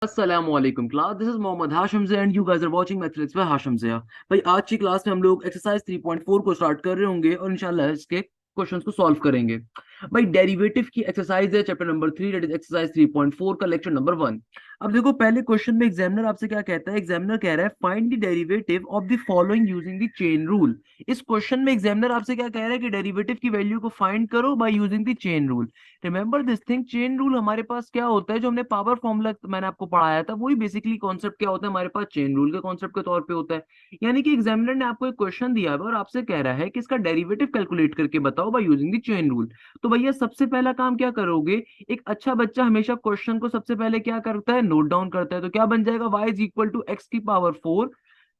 अस्सलामुअलैकुम class, this is Mohammad Hashim Zia and you guys are watching mathematics by Hashim Zia. भाई आज की क्लास में हम लोग एक्सरसाइज 3.4 को स्टार्ट कर रहे होंगे और इंशाल्लाह इसके क्वेश्चंस को सॉल्व करेंगे। भाई डेरिवेटिव की एक्सरसाइज है chapter number 3, that is exercise 3.4 का लेक्चर नंबर 1। अब देखो पहले क्वेश्चन में एग्जामिनर आपसे क्या कहता है। एग्जामिनर कह रहा है find the derivative of the following using the chain rule. इस क्वेश्चन में एग्जामिनर आपसे क्या कह रहा है कि डेरिवेटिव की वैल्यू को फाइंड करो by using the chain rule. Remember this thing, chain rule हमारे पास क्या होता है, जो हमने पावर फॉर्मूला मैंने आपको पढ़ाया था वही बेसिकली कॉन्सेप्ट क्या होता है हमारे पास चेन रूल के कॉन्सेप्ट के तौर पे होता है। यानी कि एग्जामिनर ने आपको एक क्वेश्चन दिया है और आपसे कह रहा है कि इसका डेरिवेटिव कैलकुलेट करके बताओ by using the chain rule. तो भैया सबसे पहला काम क्या करोगे, एक अच्छा बच्चा हमेशा क्वेश्चन को सबसे पहले क्या करता है, नोट डाउन करता है। तो क्या बन जाएगा, y is equal to x की पावर 4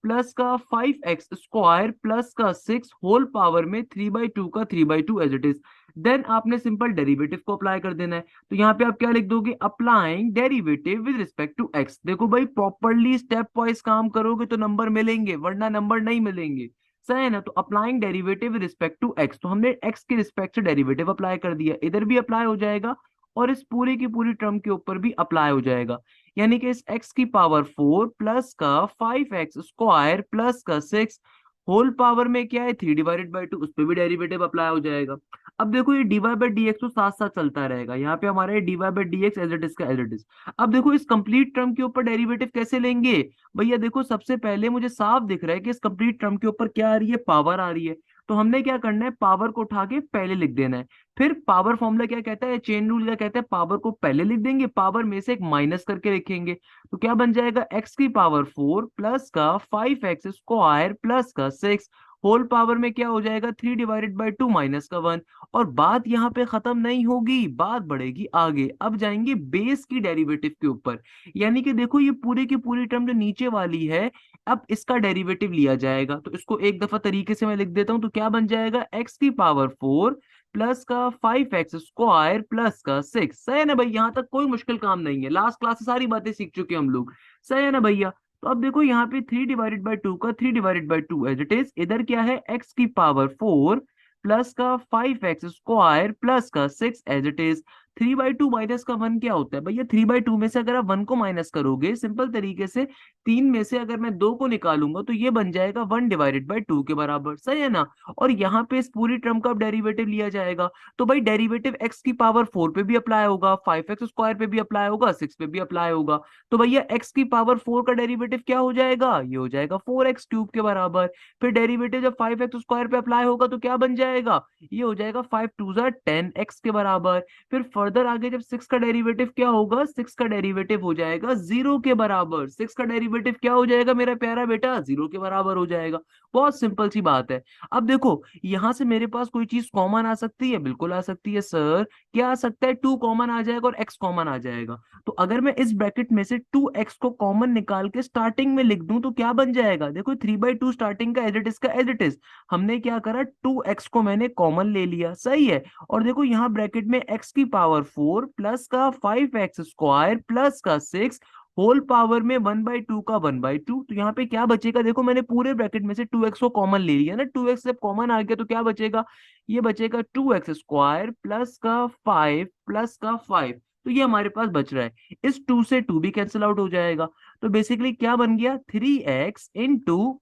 प्लस का 5x² प्लस का 6 होल पावर में 3/2 का 3/2 एज इट इज। देन आपने सिंपल डेरिवेटिव को अप्लाई कर देना है। तो यहाँ पे आप क्या लिख दोगे, applying derivative with respect to x. देखो भाई प्रॉपरली स्टेप वाइज काम करोगे तो नंबर मिलेंगे, वरना नंबर नहीं मिलेंगे। सही है ना। तो applying derivative with respect to x, तो हमने एक्स के रिस्पेक्ट से डेरिवेटिव अप्लाई कर दिया, इधर भी अप्लाई हो जाएगा और इस पूरी की पूरी टर्म के ऊपर भी अप्लाई हो जाएगा। यानी कि इस x की पावर 4 प्लस का 5x² प्लस का 6 होल पावर में क्या है 3/2, उस पर भी डेरिवेटिव अप्लाई हो जाएगा। अब देखो ये dy/dx तो साथ साथ चलता रहेगा, यहाँ पे हमारा ये dy/dx एज इट इज का एज इट इज। अब देखो इस कंप्लीट टर्म के ऊपर डेरिवेटिव कैसे लेंगे। भैया देखो सबसे पहले मुझे साफ दिख रहा है कि इस कंप्लीट टर्म के ऊपर क्या आ रही है, पावर आ रही है। तो हमने क्या करना है, पावर को उठा के पहले लिख देना है। फिर पावर फॉर्मूला क्या कहता है, चेन रूल क्या कहता है, पावर को पहले लिख देंगे, पावर में से एक माइनस करके लिखेंगे। तो क्या बन जाएगा, x की पावर 4 प्लस का 5x² प्लस का 6 होल पावर में क्या हो जाएगा 3/2 माइनस का 1। और बात यहाँ पे खत्म नहीं होगी, बात बढ़ेगी आगे। अब जाएंगे बेस की डेरिवेटिव के ऊपर। यानी कि देखो ये पूरी की पूरी टर्म जो नीचे वाली है, अब इसका डेरिवेटिव लिया जाएगा। तो इसको एक दफा तरीके से मैं लिख देता हूं। तो क्या बन जाएगा, x की पावर 4 प्लस का 5x² प्लस का 6। सही है ना भाई, यहां तक कोई मुश्किल काम नहीं है, लास्ट क्लास से सारी बातें सीख चुके हैं हम लोग। सही है ना भैया। तो अब देखो यहाँ पे 3/2 का 3/2 एज इट इज, इधर क्या है x की पावर 4 प्लस का 5x² प्लस का 6 एज इट इज। 3/2 माइनस का 1 क्या होता है भैया, 3/2 में से अगर आप 1 को माइनस करोगे सिंपल तरीके से, 3 में से अगर मैं 2 को निकालूंगा तो ये बन जाएगा 1/2 के बराबर। सही है ना। और यहाँ पे इस पूरी टर्म का डेरिवेटिव लिया जाएगा। तो भाई डेरिवेटिव x की पावर 4 पे भी अप्लाई होगा, 5x² पे भी अप्लाई होगा, 6 पे भी अप्लाई होगा। तो भैया x की पावर 4 का डेरिवेटिव क्या हो जाएगा, ये हो जाएगा 4x³ के बराबर। फिर डेरिवेटिव जब 5x² पे अप्लाई होगा तो क्या बन जाएगा, ये हो जाएगा 5 2 10x के बराबर। फिर फर्दर आगे जब 6 का डेरिवेटिव क्या होगा, 6 का डेरिवेटिव हो जाएगा 0 के बराबर। 6 का डेरिवेटिव क्या हो जाएगा मेरा प्यारा बेटा, 0 के बराबर हो जाएगा। बहुत सिंपल सी बात है। अब देखो यहां से मेरे पास कोई चीज कॉमन आ सकती है, बिल्कुल आ सकती है सर। क्या आ सकता है, 2 कॉमन आ जाएगा और x कॉमन आ जाएगा। तो अगर मैं इस ब्रैकेट में से 2x को कॉमन निकाल के स्टार्टिंग में लिख दूं तो क्या बन जाएगा, देखो 3/2 स्टार्टिंग का एज इट इज का एज इट इज। हमने क्या करा, 2x को मैंने कॉमन ले लिया, सही है। और देखो यहाँ ब्रैकेट में x की पावर 4 प्लस का 5x² प्लस का 6 होल पावर में 1/2 का 1/2। तो यहाँ पे क्या बचेगा, देखो मैंने पूरे ब्रैकेट में से 2x को कॉमन ले लिया ना, 2x जब कॉमन आ गया तो क्या बचेगा, ये बचेगा 2x² प्लस का 5 प्लस का 5। तो ये हमारे पास बच रहा है, इस 2 से 2 भी कैंसिल आउट हो जाएगा। तो बेसिकली क्या बन गया, 3x इंटू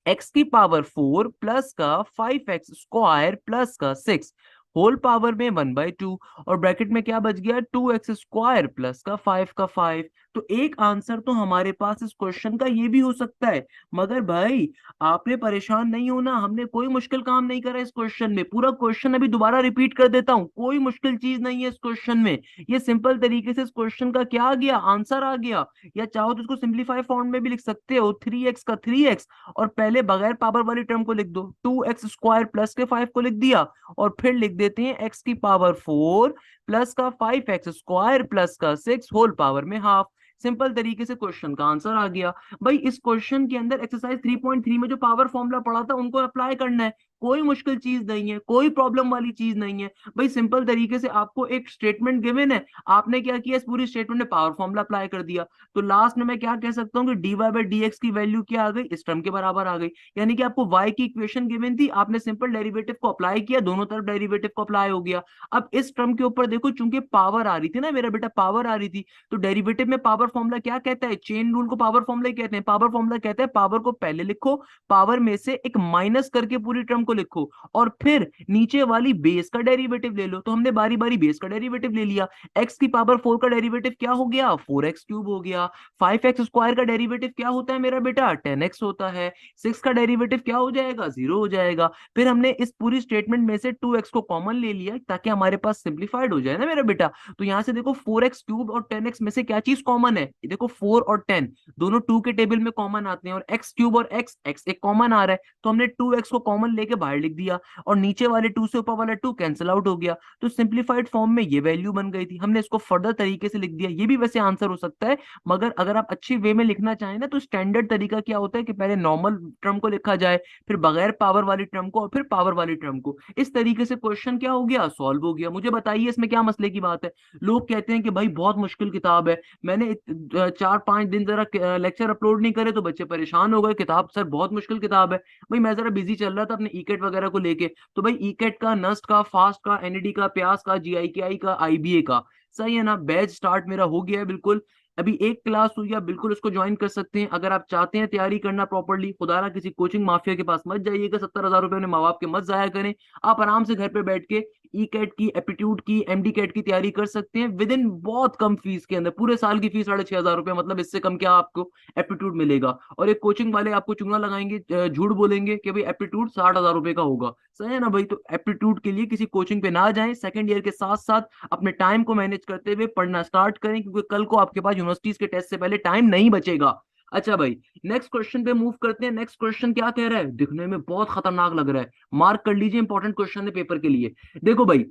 एक्स की पावर 4 प्लस का 5x² प्लस का 6 होल पावर में 1/2। और ब्रैकेट में क्या बच गया, 2x² प्लस का 5 का 5। तो एक आंसर तो हमारे पास इस क्वेश्चन का ये भी हो सकता है। मगर भाई आपने परेशान नहीं होना, हमने कोई मुश्किल काम नहीं करा इस क्वेश्चन में। पूरा क्वेश्चन अभी दोबारा रिपीट कर देता हूँ, कोई मुश्किल चीज नहीं है इस क्वेश्चन में। ये सिंपल तरीके से इस क्वेश्चन का क्या आ गया, आंसर आ गया। या चाहो तो इसको सिंप्लीफाई फॉर्म में भी लिख सकते हो, 3x का 3x और पहले बगैर पावर वाली टर्म को लिख दो, 2x² प्लस के 5 को लिख दिया। और फिर लिख देते हैं x की पावर 4 प्लस का 5x² प्लस का 6 होल पावर में हाफ। सिंपल तरीके से क्वेश्चन का आंसर आ गया। भाई इस क्वेश्चन के अंदर एक्सरसाइज 3.3 में जो पावर फॉर्मूला पढ़ा था उनको अप्लाई करना है। कोई मुश्किल चीज नहीं है, कोई प्रॉब्लम वाली चीज नहीं है भाई। सिंपल तरीके से आपको एक स्टेटमेंट गिवन है, आपने क्या किया, इस पूरी स्टेटमेंट में पावर फॉर्मूला अप्लाई कर दिया। तो लास्ट में मैं क्या कह सकता हूँ कि dy बाई डी एक्स की वैल्यू क्या आ गई, इस टर्म के बराबर आ गई। यानी कि आपको y की इक्वेशन गिवन थी, आपने सिंपल डेरिवेटिव को अप्लाई किया, दोनों तरफ डेरिवेटिव को अप्लाई हो गया। अब इस टर्म के ऊपर देखो, चूंकि पावर आ रही थी ना मेरा बेटा, पावर आ रही थी, तो डेरिवेटिव में पावर फॉर्मूला क्या कहता है, चेन रूल को पावर फॉर्मूला ही कहते हैं। पावर फॉर्मूला कहता है पावर को पहले लिखो, पावर में से एक माइनस करके पूरी टर्म को लिखो, और फिर नीचे वाली बेस का डेरिवेटिव ले लो। तो हमने बारी बारी बेस का डेरिवेटिव ले लिया। एक्स की पावर 4 का डेरिवेटिव क्या हो गया, 4x क्यूब हो गया। 5x स्क्वायर का डेरिवेटिव क्या होता है मेरा बेटा, 10x होता है। 6 का डेरिवेटिव क्या हो जाएगा, 0 हो जाएगा। फिर हमने इस पूरी स्टेटमेंट में से 2x को कॉमन ले लिया ताकि हमारे पास सिंप्लीफाइड हो जाए ना मेरा बेटा। तो यहां से देखो 4x क्यूब और 10x में से क्या चीज कॉमन है, ये देखो 4 और 10 दोनों 2 के टेबल में कॉमन आते हैं, और x क्यूब और x एक कॉमन आ रहा है, तो हमने 2x को कॉमन लेके बाहर लिख दिया, और नीचे वाले 2 से ऊपर वाला 2 कैंसिल आउट हो गया। तो सिंप्लीफाइड फॉर्म में ये वैल्यू बन गई थी, हमने इसको फर्दर तरीके से लिख दिया। ये भी वैसे आंसर हो सकता है, मगर अगर आप अच्छी वे में लिखना चाहें ना, तो स्टैंडर्ड तरीका क्या होता है कि पहले नॉर्मल टर्म को लिखा जाए, फिर बगैर पावर वाली टर्म को, और फिर पावर वाली टर्म को। इस तरीके से क्वेश्चन क्या हो गया, सॉल्व हो गया। मुझे बताइए इसमें क्या मसले की बात है। लोग कहते हैं कि भाई बहुत मुश्किल किताब है, मैंने 4-5 दिन जरा लेक्चर अपलोड नहीं करे तो बच्चे परेशान हो गए, किताब सर बहुत मुश्किल किताब है। भाई मैं जरा बिजी चल रहा था अपने ईकेट वगैरह को लेके, तो भाई ईकेट का, नस्ट का, फास्ट का, एनईडी का, प्यास का, जीआईकेआई का, आईबीए का, सही है ना। बैच स्टार्ट मेरा हो गया है बिल्कुल, अभी एक क्लास हुई है, बिल्कुल उसको ज्वाइन कर सकते हैं। अगर आप चाहते हैं तैयारी करना प्रॉपरली, खुदारा किसी कोचिंग माफिया के पास मत जाइएगा, 70,000 रुपए अपने माँ बाप के मत जाया करें। आप आराम से घर पे बैठ के ई कैट की, एप्टीट्यूड की, एमडी कैट की तैयारी कर सकते हैं विद इन बहुत कम फीस के अंदर। पूरे साल की फीस 6,500 रुपए, मतलब इससे कम क्या आपको एप्टीट्यूड मिलेगा। और एक कोचिंग वाले आपको चुंगला लगाएंगे, झूठ बोलेंगे कि भाई एप्टीट्यूड 60,000 रुपए का होगा, सही है ना भाई। तो एप्टीट्यूड के लिए किसी कोचिंग पे ना जाएं, सेकंड ईयर के साथ साथ अपने टाइम को मैनेज करते हुए पढ़ना स्टार्ट करें, क्योंकि कल को आपके पास यूनिवर्सिटीज के टेस्ट से पहले टाइम नहीं बचेगा। अच्छा भाई, नेक्स्ट क्वेश्चन पे मूव करते हैं। नेक्स्ट क्वेश्चन क्या कह रहा है, दिखने में बहुत खतरनाक लग रहा है, मार्क कर लीजिए, इंपॉर्टेंट क्वेश्चन है पेपर के लिए। देखो भाई,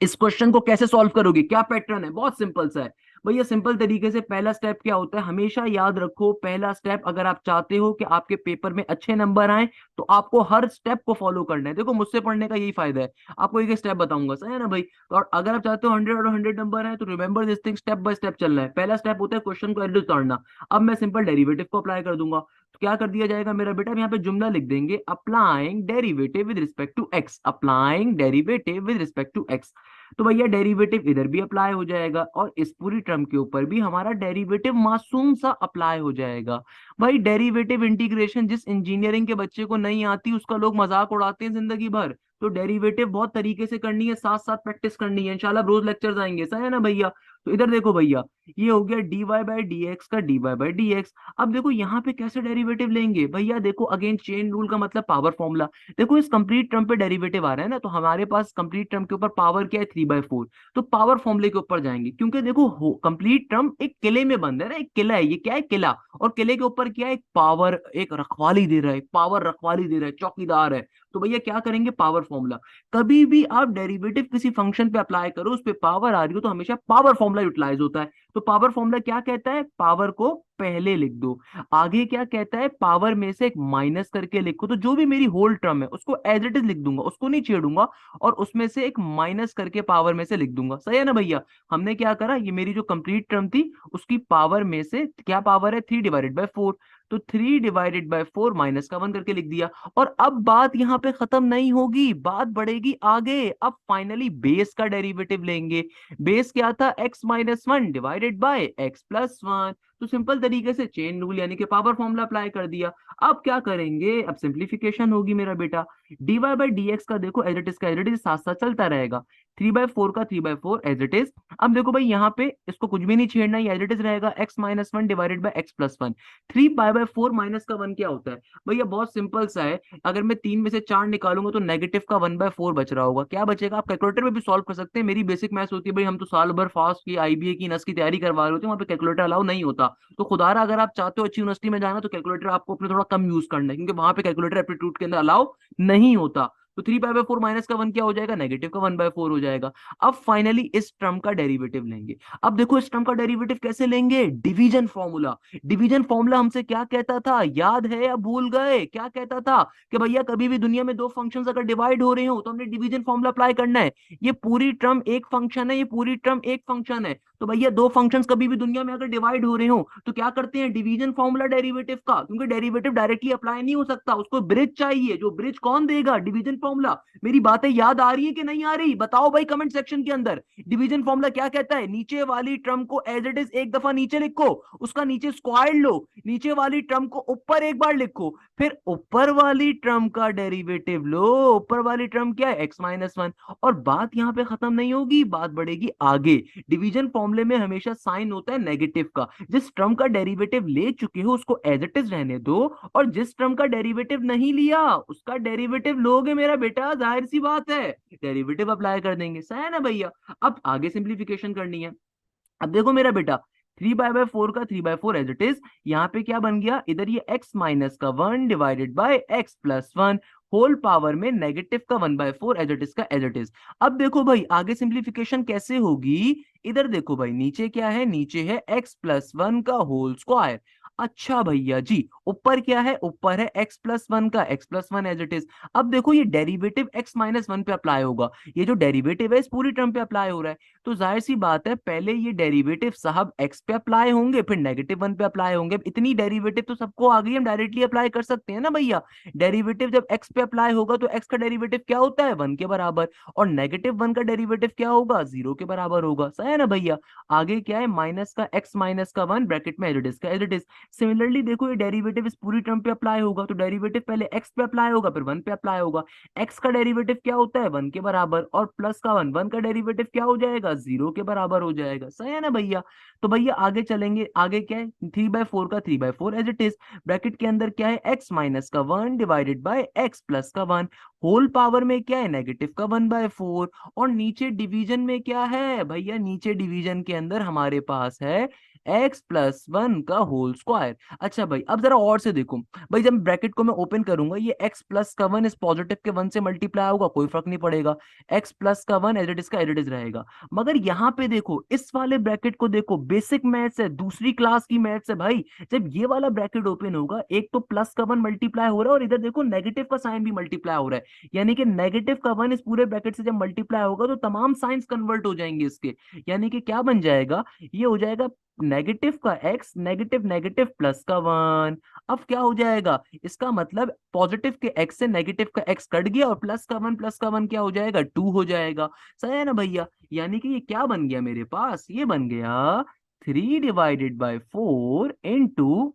इस क्वेश्चन को कैसे सॉल्व करोगे, क्या पैटर्न है, बहुत सिंपल सा है भैया। सिंपल तरीके से पहला स्टेप क्या होता है, हमेशा याद रखो, पहला स्टेप अगर आप चाहते हो कि आपके पेपर में अच्छे नंबर आए, तो आपको हर स्टेप को फॉलो करना है। देखो मुझसे पढ़ने का यही फायदा है, आपको एक स्टेप बताऊंगा, सही है ना भाई। तो और अगर आप चाहते हो 100 नंबर आए, तो remember this thing, step by step चलना है। पहला स्टेप होता है क्वेश्चन को एडिट करना। अब मैं सिंपल डेरिवेटिव को अप्लाई कर दूंगा, तो क्या कर दिया जाएगा मेरा बेटा, यहाँ पे जुमला लिख देंगे, applying derivative with respect to x, applying derivative with respect to x. तो भैया डेरिवेटिव इधर भी अप्लाई हो जाएगा, और इस पूरी टर्म के ऊपर भी हमारा डेरिवेटिव मासूम सा अप्लाई हो जाएगा। भाई डेरिवेटिव इंटीग्रेशन जिस इंजीनियरिंग के बच्चे को नहीं आती, उसका लोग मजाक उड़ाते हैं जिंदगी भर। तो डेरिवेटिव बहुत तरीके से करनी है, साथ साथ प्रैक्टिस करनी है, इंशाल्लाह रोज लेक्चर्स आएंगे, सही है ना भैया। तो इधर देखो भैया, ये हो गया dy बाई डी एक्स का dy बाई डी एक्स। अब देखो यहाँ पे कैसे डेरिवेटिव लेंगे भैया, देखो अगेन चेन रूल का मतलब पावर फॉर्मूला। देखो इस कंप्लीट टर्म पे डेरिवेटिव आ रहा है ना, तो हमारे पास कंप्लीट टर्म के ऊपर पावर क्या है, 3/4। तो पावर फॉर्मूले के ऊपर जाएंगे, क्योंकि देखो कंप्लीट टर्म एक किले में बंद है ना, एक किला है, ये क्या है, किला, और किले के ऊपर क्या है, एक पावर, एक रखवाली दे रहा है, पावर रखवाली दे रहा है, चौकीदार है। तो भैया क्या करेंगे, पावर फॉर्मूला। कभी भी आप डेरिवेटिव किसी फंक्शन पे अप्लाई करो, उस पे पावर आ रही हो, तो हमेशा पावर फॉर्मूला यूटिलाइज होता है। तो पावर फॉर्मूला क्या कहता है, पावर को पहले लिख दो। आगे क्या कहता है, पावर में से एक माइनस करके लिखो। तो जो भी मेरी होल टर्म है उसको एज इट इज लिख दूंगा, उसको नहीं छेड़ूंगा, और उसमें से एक माइनस करके पावर में से लिख दूंगा, सही है ना भैया। हमने क्या करा, ये मेरी जो कंप्लीट टर्म थी, उसकी पावर में से क्या पावर है, 3/4। तो 3/4 माइनस का 1 करके लिख दिया। और अब बात यहाँ पे खत्म नहीं होगी, बात बढ़ेगी आगे। अब फाइनली बेस का डेरिवेटिव लेंगे। बेस क्या था, x-1 डिवाइडेड बाय x+1। तो सिंपल तरीके से चेन रूल यानी कि पावर फॉर्मूला अप्लाई कर दिया। अब क्या करेंगे, अब सिंप्लीफिकेशन होगी मेरा बेटा। dy बाई डी एक्स का देखो एज इट इज का एज इट इज साथ साथ चलता रहेगा, 3/4 का 3/4 एज इट इज। अब देखो भाई यहाँ पे इसको कुछ भी नहीं छेड़ना, ये एज इट इज रहेगा, x-1 divided by x+1। 3/4 minus का 1 क्या होता है भैया, बहुत सिंपल सा है। अगर मैं 3 में से 4 निकालूंगा तो नेगेटिव का 1/4 बच रहा होगा, क्या बचेगा। आप कैलकुलेटर में भी सॉल्व कर सकते हैं, मेरी बेसिक मैथ्स होती है भाई, हम तो साल भर फास्ट की, आईबीए की, नस की तैयारी करवा रहे होते हैं, वहाँ पे कैलकुलेटर अलाउ नहीं होता। तो खुदारा अगर आप चाहते हो अच्छी यूनिवर्सिटी में जाना, तो कैलकुलेटर आपको अपने थोड़ा कम यूज करना है, क्योंकि वहां पे कैलकुलेटर एप्टीट्यूड के अंदर अलाउ नहीं होता। तो 3 पाई बाय 4 माइनस का 1 क्या हो जाएगा, नेगेटिव का 1/4 हो जाएगा। अब फाइनली इस टर्म का डेरिवेटिव लेंगे। अब देखो इस टर्म का डेरिवेटिव कैसे लेंगे, डिवीजन फॉर्मूला। डिवीजन फॉर्मूला हमसे क्या कहता था, याद है या भूल गए, क्या कहता था कि भैया कभी भी दुनिया में दो फंक्शंस अगर डिवाइड हो रहे हो तो हमने डिवीजन फॉर्मूला अप्लाई करना है। ये पूरी टर्म एक फंक्शन है, ये पूरी टर्म एक फंक्शन है, तो भैया दो फंक्शंस कभी भी दुनिया में अगर डिवाइड हो रहे हो तो क्या करते हैं, डिवीजन फॉर्मूला डेरिवेटिव का, क्योंकि डेरिवेटिव डायरेक्टली अप्लाई नहीं हो सकता, उसको ब्रिज चाहिए। जो ब्रिज कौन देगा, डिवीजन फॉर्मूला। मेरी बातें याद आ रही है कि नहीं आ रही, बताओ भाई कमेंट सेक्शन के अंदर। डिवीजन फॉर्मूला क्या कहता है, नीचे वाली टर्म को एज इट इज एक दफा नीचे लिखो, उसका नीचे स्क्वायर लो, नीचे वाली टर्म को ऊपर एक बार लिखो, फिर ऊपर वाली टर्म का डेरिवेटिव लो। ऊपर वाली टर्म क्या है, x-1। और बात यहां पे खत्म नहीं होगी, बात बढ़ेगी आगे। डिवीजन फॉर्मूले में हमेशा साइन होता है नेगेटिव का। जिस टर्म का डेरिवेटिव ले चुके हो उसको एज इट इज रहने दो, और जिस टर्म का डेरिवेटिव नहीं लिया उसका डेरिवेटिव लोगे मेरा बेटा, जाहिर सी बात है डेरिवेटिव अप्लाई कर देंगे, सही है ना भैया। अब आगे सिंप्लीफिकेशन करनी है। अब देखो मेरा बेटा, 3 पाई बाय 4 का 3/4 एज इट इज, यहाँ पे क्या बन गया, इधर ये x-1 divided by x+1 whole power में नेगेटिव का 1/4 एज इट इज का एज इट इज। अब देखो भाई आगे सिंप्लीफिकेशन कैसे होगी, इधर देखो भाई नीचे क्या है, नीचे है x+1 का होल स्क्वायर। अच्छा भैया जी, ऊपर क्या है, ऊपर है x+1 का x+1 एज इट इज। अब देखो ये डेरिवेटिव x-1 पे अप्लाई होगा, ये जो डेरिवेटिव है इस पूरी टर्म पे अप्लाई हो रहा है, तो जाहिर सी बात है पहले ये डेरिवेटिव साहब x पे अप्लाई होंगे, फिर -1 पे अप्लाई होंगे। इतनी डेरिवेटिव तो सबको आ गई, हम डायरेक्टली अप्लाई कर सकते हैं ना भैया। डेरिवेटिव जब x पे अप्लाई होगा तो x का डेरिवेटिव क्या होता है, 1 के बराबर, और -1 का डेरिवेटिव क्या होगा, 0 के बराबर होगा, सही है ना भैया। आगे क्या है, माइनस का x-1 ब्रैकेट में एज इट इज का एज इट इज। सिमिलरली देखो ये डेरिवेटिव इस पूरी टर्म पे अप्लाई होगा, तो डेरिवेटिव पहले x पे अप्लाई होगा फिर 1 पे अप्लाई होगा। x का डेरिवेटिव क्या होता है, 1 के बराबर, और प्लस का 1, 1 का डेरिवेटिव क्या हो जाएगा, 0 के बराबर हो जाएगा, सही है ना भैया। तो भैया आगे चलेंगे, आगे क्या है, 3/4 का 3/4 एज इट इज, ब्रैकेट के अंदर क्या है, x-1 divided by x+1 whole power में क्या है, नेगेटिव का 1/4, और नीचे डिवीजन में क्या है भैया, नीचे डिवीजन के अंदर हमारे पास है x+1 का होल स्क्वायर। अच्छा भाई अब जरा और से देखो भाई, जब ब्रैकेट को मैं ओपन करूंगा ये x+1 इस पॉजिटिव के 1 से मल्टीप्लाई होगा, कोई फर्क नहीं पड़ेगा, x+1 एज इट इज का एज इट इज रहेगा। मगर यहाँ पे देखो इस वाले ब्रैकेट को देखो, बेसिक मैथ्स है, दूसरी क्लास की मैथ्स है भाई। जब ये वाला ब्रैकेट ओपन होगा, एक तो +1 मल्टीप्लाई हो रहा है और इधर देखो नेगेटिव का साइन भी मल्टीप्लाई हो रहा है, यानी कि नेगेटिव का 1 इस पूरे ब्रैकेट से जब मल्टीप्लाई होगा तो तमाम साइंस कन्वर्ट हो जाएंगे इसके, यानी कि क्या बन जाएगा, ये हो जाएगा नेगेटिव का x, नेगेटिव नेगेटिव प्लस का 1। अब क्या हो जाएगा, इसका मतलब पॉजिटिव के x से नेगेटिव का x कट गया और प्लस का 1 क्या हो जाएगा, 2 हो जाएगा, सही है ना भैया। यानी कि ये क्या बन गया मेरे पास, ये बन गया 3/4 into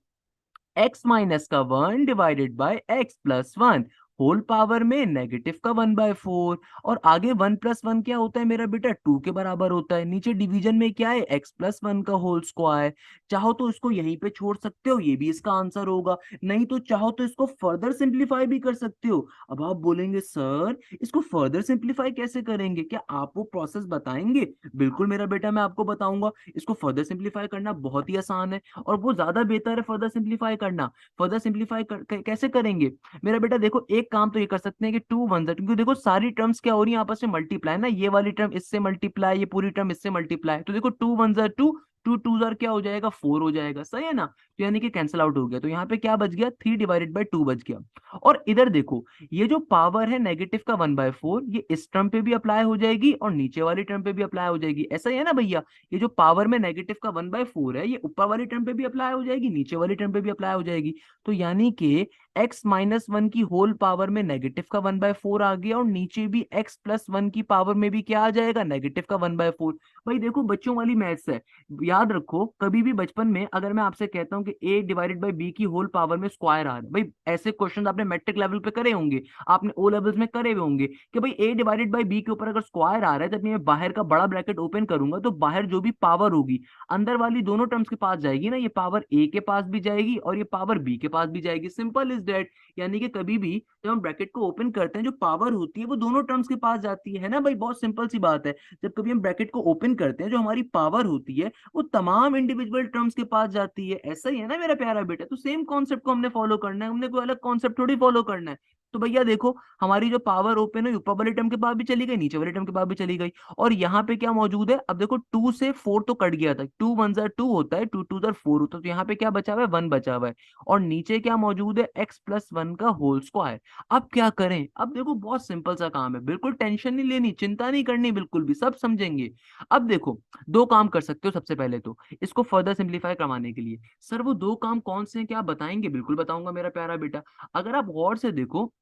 x-1 divided by x+1 whole power में नेगेटिव का 1/4। और आगे 1+1 क्या होता है मेरा बेटा, 2 के बराबर होता है। नीचे डिवीजन में क्या है, x+1 का होल स्क्वायर। चाहो तो इसको यहीं पे छोड़ सकते हो, ये भी इसका आंसर होगा, नहीं तो चाहो तो इसको फर्दर सिंप्लीफाई भी कर सकते हो। अब आप बोलेंगे सर इसको फर्दर सिंप्लीफाई कैसे करेंगे, क्या आप वो प्रोसेस बताएंगे। बिल्कुल मेरा बेटा मैं आपको बताऊंगा, इसको फर्दर सिंप्लीफाई करना बहुत ही आसान है और वो ज्यादा बेहतर है फर्दर सिंप्लीफाई करना। फर्दर सिंप्लीफाई कैसे करेंगे मेरा बेटा, देखो एक काम तो ये कर सकते हैं कि 2 1 क्योंकि देखो सारी टर्म्स क्या हो रही है आपस में मल्टीप्लाई ना, ये वाली टर्म इससे मल्टीप्लाई, ये पूरी टर्म इससे मल्टीप्लाई, तो देखो 2 1 2, 2 2 क्या हो जाएगा, 4 हो जाएगा, सही है ना। तो यानी कि कैंसिल आउट हो गया, तो यहाँ पे क्या बच गया, 3/2 बच गया। और इधर देखो ये जो पावर है नेगेटिव का 1/4, ये इस टर्म पे भी अप्लाई हो जाएगी और नीचे वाली टर्म पे भी अप्लाई हो जाएगी, ऐसा ही है ना भैया। ये जो पावर में नेगेटिव का 1/4 है, ये ऊपर वाली टर्म पे भी अप्लाई हो जाएगी, नीचे वाली टर्म पे भी अप्लाई हो जाएगी। तो यानी कि x-1 की होल पावर में नेगेटिव का 1/4 आ गया और नीचे भी x+1 की पावर में भी क्या आ जाएगा, नेगेटिव का 1/4। भाई देखो बच्चों वाली मैथ्स है, याद रखो कभी भी बचपन में अगर मैं आपसे कहता हूँ कि a/b की होल पावर में स्क्वायर आ रहा है, भाई ऐसे क्वेश्चन आपने मैट्रिक लेवल पे करे होंगे, आपने ओ लेवल्स में करे हुए होंगे कि भाई a/b के ऊपर अगर स्क्वायर आ रहा है, जब मैं बाहर का बड़ा ब्रैकेट ओपन करूंगा तो बाहर जो भी पावर होगी अंदर वाली दोनों टर्म्स के पास जाएगी ना, ये पावर a के पास भी जाएगी और ये पावर b के पास भी जाएगी, सिंपल इज दैट। यानी कि कभी भी जब हम ब्रैकेट को ओपन करते हैं जो पावर होती है वो दोनों टर्म्स के पास जाती है ना भाई, बहुत सिंपल सी बात है। जब कभी हम ब्रैकेट को ओपन करते हैं जो हमारी पावर होती है वो तमाम इंडिविजुअल टर्म्स के पास जाती है, ऐसा ही है ना मेरा प्यारा बेटा। तो सेम कॉन्सेप्ट को हमने फॉलो करना है, हमने कोई अलग कॉन्सेप्ट थोड़ी फॉलो करना है। तो भैया देखो, हमारी जो पावर ओपन है ऊपर वाले टर्म के पास भी चली गई, नीचे वाले टर्म के पास भी चली गई। और यहाँ पे क्या मौजूद है, अब देखो 2 से 4 तो कट गया था, 2 1 जार 2 होता है, 2 2 जार 4 होता है, तो यहाँ पे क्या बचा हुआ है, 1 बचा हुआ है। और नीचे क्या मौजूद है, x+1 का होल स्क्वायर। अब क्या करें, अब देखो बहुत सिंपल सा काम है, बिल्कुल टेंशन नहीं लेनी, चिंता नहीं करनी, बिल्कुल भी सब समझेंगे। अब देखो, दो काम कर सकते हो सबसे पहले तो इसको फर्दर सिंप्लीफाई करवाने के लिए। सर वो दो काम कौन से हैं, क्या आप बताएंगे? बिल्कुल बताऊंगा मेरा प्यारा बेटा। अगर आप गौर से देखो,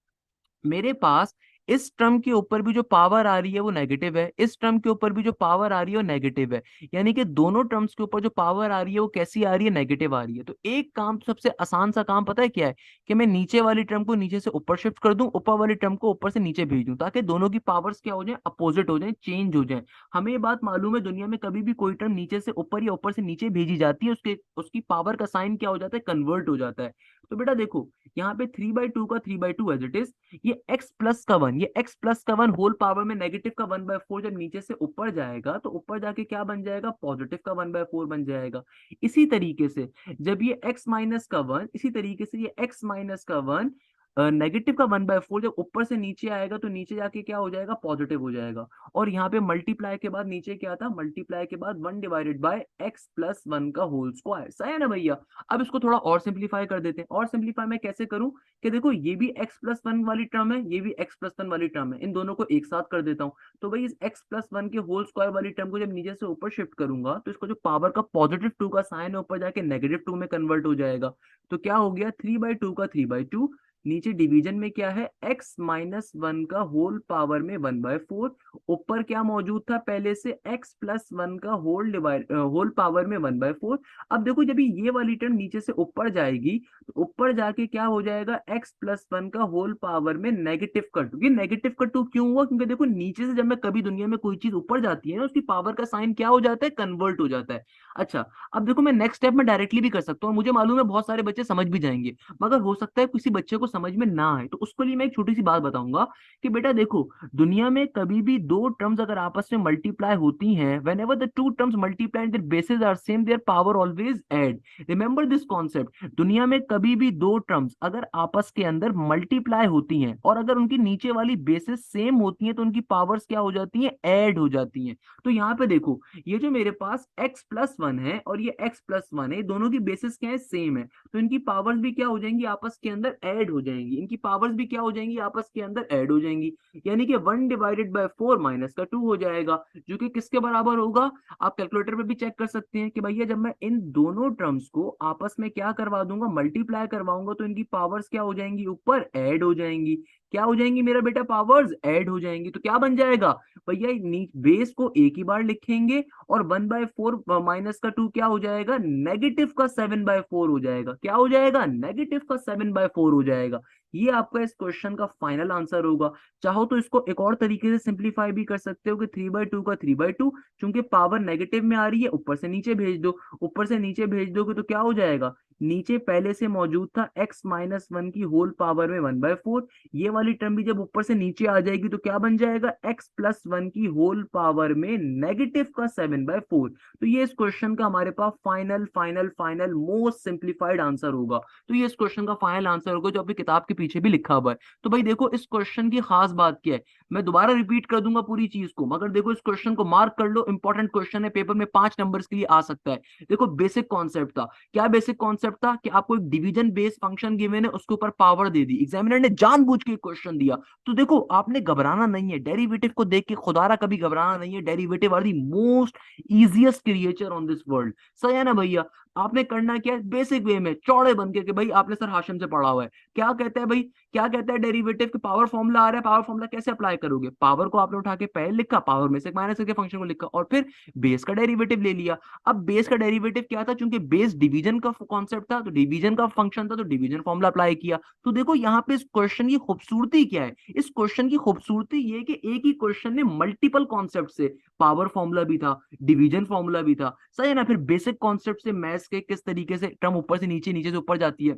मेरे पास इस टर्म के ऊपर भी जो पावर आ रही है वो नेगेटिव है, इस टर्म के ऊपर भी जो पावर आ रही है वो नेगेटिव है। यानी कि दोनों टर्म्स के ऊपर जो पावर आ रही है वो कैसी आ रही है, नेगेटिव आ रही है। तो एक काम, तो सबसे आसान सा काम पता है क्या है, कि मैं नीचे वाली टर्म को नीचे से ऊपर शिफ्ट कर दूं, ऊपर वाली टर्म को ऊपर से नीचे भेज दूं, ताकि दोनों की पावर्स क्या हो जाए, अपोजिट हो जाए, चेंज हो जाए। हमें ये बात मालूम है, दुनिया में कभी भी कोई टर्म नीचे से ऊपर या ऊपर से नीचे भेजी जाती है, उसके उसकी पावर का साइन क्या हो जाता है, कन्वर्ट हो जाता है। तो बेटा देखो, यहाँ पे 3/2 का 3/2 एज इट इज, ये x+1, ये x+1 होल पावर में नेगेटिव का 1/4 जब नीचे से ऊपर जाएगा तो ऊपर जाके क्या बन जाएगा, पॉजिटिव का 1/4 बन जाएगा। इसी तरीके से जब ये x-1, इसी तरीके से ये x-1 नेगेटिव का 1/4 जब ऊपर से नीचे आएगा तो नीचे जाके क्या हो जाएगा, पॉजिटिव हो जाएगा। और यहाँ पे मल्टीप्लाई के बाद नीचे क्या था, मल्टीप्लाई के बाद 1/x+1 का होल स्क्वायर। सही है ना भैया? अब इसको थोड़ा और सिंप्लीफाई कर देते हैं। और सिंप्लीफाई मैं कैसे करूं, कि देखो ये भी x+1 वाली टर्म है, ये भी x+1 वाली टर्म है, इन दोनों को एक साथ कर देता हूँ। तो भाई इस x+1 के होल स्क्वायर वाली टर्म को जब नीचे से ऊपर शिफ्ट करूंगा तो इसको जो पावर का +2 का साइन है ऊपर जाके -2 में कन्वर्ट हो जाएगा। तो क्या हो गया, 3/2 का 3/2, नीचे डिवीजन में क्या है, x-1 का होल पावर में 1/4, ऊपर क्या मौजूद था पहले से, x+1 का होल पावर में 1/4। अब देखो जब ये वाली टर्म नीचे से ऊपर जाएगी तो ऊपर जाके क्या हो जाएगा, x+1 का होल पावर में -2। ये -2 क्यों हुआ, क्योंकि देखो नीचे से जब मैं कभी दुनिया में कोई चीज ऊपर जाती है ना, उसकी पावर का साइन क्या हो जाता है, कन्वर्ट हो जाता है। अच्छा, अब देखो मैं नेक्स्ट स्टेप में डायरेक्टली भी कर सकता हूँ, मुझे मालूम है बहुत सारे बच्चे समझ भी जाएंगे, मगर हो सकता है किसी बच्चे को समझ में ना आए, तो उसके लिए मैं एक छोटी सी बात बताऊंगा कि बेटा देखो, दुनिया में कभी भी दो टर्म्स अगर आपस में मल्टीप्लाई होती हैं, whenever the two terms multiply their basis are same, their power always add. Remember this concept, दुनिया में कभी भी दो टर्म्स अगर आपस के अंदर मल्टीप्लाई होती हैं और अगर उनकी नीचे वाली बेसिस सेम होती हैं तो उनकी पावर्स क्या हो जाती हैं, ऐड हो जाती हैं। तो यहाँ पे देखो, ये जो मेरे पास x+1 है और ये x+1 है, दोनों की बेसिस क्या है, सेम है, तो इनकी पावर्स भी क्या हो जाएंगी, आपस के अंदर ऐड हो जाएंगी, इनकी पावर्स भी क्या हो जाएंगी, आपस के अंदर ऐड हो जाएंगी। यानी कि 1/4 -2 हो जाएगा, जो कि किसके बराबर होगा, आप कैलकुलेटर पे भी चेक कर सकते हैं कि भैया जब मैं इन दोनों टर्म्स को आपस में क्या करवा दूंगा, मल्टीप्लाई करवाऊंगा, तो इनकी पावर्स क्या हो जाएंगी, ऊपर ऐड हो जाएंगी। क्या हो जाएंगी मेरा बेटा, पावर्स ऐड हो जाएंगी। तो क्या बन जाएगा भैया, बेस को एक ही बार लिखेंगे और 1/4 -2 क्या हो जाएगा, नेगेटिव का 7/4 हो जाएगा। क्या हो जाएगा, नेगेटिव का 7/4 हो जाएगा। ये आपका इस क्वेश्चन का फाइनल आंसर होगा। चाहो तो इसको एक और तरीके से सिंप्लीफाई भी कर सकते हो कि 3/2 का 3/2, चूंकि पावर नेगेटिव में आ रही है ऊपर से नीचे भेज दो, ऊपर से नीचे भेज दोगे तो क्या हो जाएगा, नीचे पहले से मौजूद था x-1 की होल पावर में 1/4, ये वाली टर्म भी जब ऊपर से नीचे आ जाएगी तो क्या बन जाएगा, x+1 की होल पावर में नेगेटिव का 7/4। तो ये इस क्वेश्चन का हमारे पास final final final most simplified answer होगा। तो ये इस क्वेश्चन का फाइनल आंसर होगा जो आपकी किताब के पीछे भी लिखा हुआ है। तो भाई देखो इस क्वेश्चन की खास बात क्या है, मैं दोबारा रिपीट कर दूंगा पूरी चीज को, मगर देखो इस क्वेश्चन को मार्क कर लो, इंपॉर्टेंट क्वेश्चन है, पेपर में 5 नंबर के लिए आ सकता है। देखो बेसिक कॉन्सेप्ट था, क्या बेसिक कॉन्सेप्ट था, कि आपको एक डिवीजन बेस्ड फंक्शन गिवन है, उसके ऊपर पावर दे दी, एग्जामिनर ने जानबूझ के क्वेश्चन दिया। तो देखो आपने घबराना नहीं है, डेरिवेटिव को देख के खुदारा कभी घबराना नहीं है, derivative are the most easiest creature on this world. सही है ना भैया? आपने करना क्या है, बेसिक वे में चौड़े बन के, कि भाई आपने सर हाशिम से पढ़ा हुआ है, क्या कहता है भाई, क्या कहता है डेरिवेटिव के, पावर फॉर्मूला आ रहा है, पावर फॉर्मूला कैसे अप्लाई करोगे, पावर को आपने उठा के पहले लिखा, पावर में से माइनस करके फंक्शन को लिखा और फिर बेस का डेरिवेटिव ले लिया। अब बेस का डेरिवेटिव क्या था, चूंकि बेस डिवीजन का कॉन्सेप्ट था, तो डिवीजन का फंक्शन था, तो डिवीजन फॉर्मूला अप्लाई किया। तो देखो यहाँ पे इस क्वेश्चन की खूबसूरती क्या है, इस क्वेश्चन की खूबसूरती ये कि एक ही क्वेश्चन ने मल्टीपल कॉन्सेप्ट से, पावर फॉर्मूला भी था, डिवीजन फॉर्मूला भी था, सही है ना, फिर बेसिक कॉन्सेप्ट से मैथ्स के किस तरीके से टर्म ऊपर से नीचे, नीचे से ऊपर जाती है,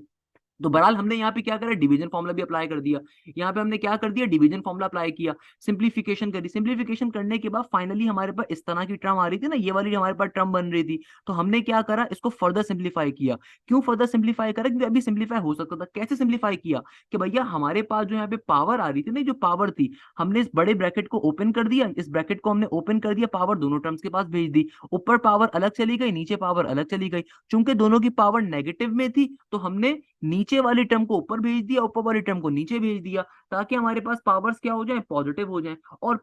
तो बहरहाल हमने यहाँ पे क्या करा, डिवीजन फॉर्मूला भी अप्लाई कर दिया। यहाँ पे हमने क्या कर दिया, डिवीजन फॉर्मूला अप्लाई किया, सिंप्लीफिकेशन करी। सिंप्लीफिकेशन करने के बाद फाइनली हमारे पास इस तरह की टर्म आ रही थी ना, ये वाली हमारे पास टर्म बन रही थी। तो हमने क्या करा, इसको फर्दर सिंप्लीफाई किया। क्यों फर्दर सिंप्लीफाई करा, क्योंकि अभी सिंप्लीफाई हो सकता था। कैसे सिंप्लीफाई किया, कि भैया हमारे पास जो यहाँ पे पावर आ रही थी ना, जो पावर थी, हमने इस बड़े ब्रैकेट को ओपन कर दिया, इस ब्रैकेट को हमने ओपन कर दिया, पावर दोनों टर्म्स के पास भेज दी। ऊपर पावर अलग चली गई, नीचे पावर अलग चली गई। चूंकि दोनों की पावर नेगेटिव में थी, तो हमने नीचे वाली टर्म को ऊपर भेज दिया, ऊपर वाली टर्म को नीचे भेज दिया, ताकि हमारे पास पावर्स क्या हो जाए, पॉजिटिव हो जाए। और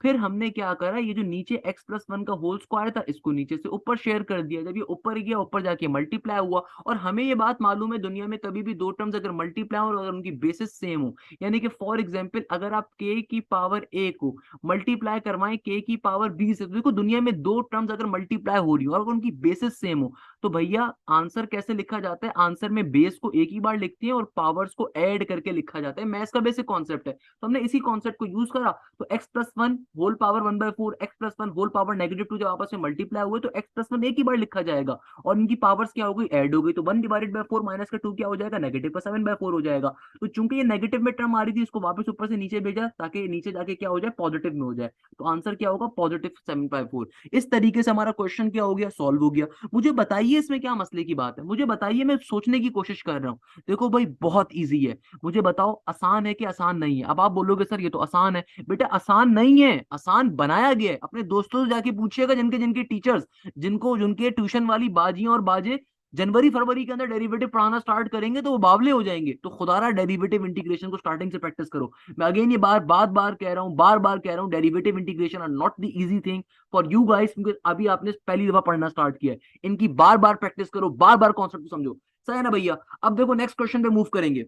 फिर हमने क्या करा, ये जो नीचे x+1 का होल स्क्वायर था, इसको नीचे से ऊपर शेयर कर दिया। जब ये ऊपर गया, ऊपर जाके मल्टीप्लाई हुआ। और हमें ये बात मालूम है, दुनिया में कभी भी दो टर्म्स अगर मल्टीप्लाई हो और अगर उनकी बेसिस सेम हो, यानी कि फॉर एग्जाम्पल अगर आप k की पावर a को मल्टीप्लाई करवाएं k की पावर b से, तो देखो दुनिया में दो टर्म्स अगर मल्टीप्लाई हो रही हो और अगर उनकी बेसिस सेम हो, तो भैया आंसर कैसे लिखा जाता है, आंसर में बेस को एक ही बार लिखते हैं और पावर्स को ऐड करके लिखा जाता है। मैथ्स का बेसिक कॉन्सेप्ट है, तो हमने इसी कॉन्सेप्ट को यूज करा। तो x+1 whole power 1/4, x+1 whole power -2 जब आपस में मल्टीप्लाई हुए, तो x+1 एक ही बार लिखा जाएगा और इनकी पावर्स क्या हो गई, ऐड हो गई। तो 1/4 माइनस का 2 क्या हो जाएगा, नेगेटिव का 7/4 हो जाएगा। तो चूंकि ये नेगेटिव में टर्म आ रही थी, इसको वापस ऊपर से नीचे भेजा ताकि नीचे जाके क्या हो जाए, पॉजिटिव में हो जाए। तो आंसर क्या होगा, पॉजिटिव 7/4। इस तरीके से हमारा क्वेश्चन क्या हो गया, सॉल्व हो गया। मुझे बताइए इसमें क्या मसले की बात है, मुझे बताइए, मैं सोचने की कोशिश कर रहा हूँ। देखो भाई बहुत इजी है, मुझे बताओ आसान है कि आसान नहीं है। अब आप बोलोगे सर ये तो आसान है, बेटा आसान नहीं है, आसान बनाया गया है। अपने दोस्तों से जाके पूछिएगा, जिनके जिनके टीचर्स, जिनको जिनके ट्यूशन वाली बाजियां और बाजे जनवरी फरवरी के अंदर डेरिवेटिव पढ़ाना स्टार्ट करेंगे, तो वो बावले हो जाएंगे। तो खुदारा डेरिवेटिव इंटीग्रेशन को स्टार्टिंग से प्रैक्टिस करो। मैं अगेन ये बार बार कह रहा हूँ, बार बार कह रहा हूँ, derivative integration are not the easy thing for you guys, क्योंकि अभी आपने पहली दफा पढ़ना स्टार्ट किया है। इनकी बार बार प्रैक्टिस करो, बार बार कॉन्सेप्ट को समझो। सही है ना भैया। अब देखो नेक्स्ट क्वेश्चन पे मूव करेंगे।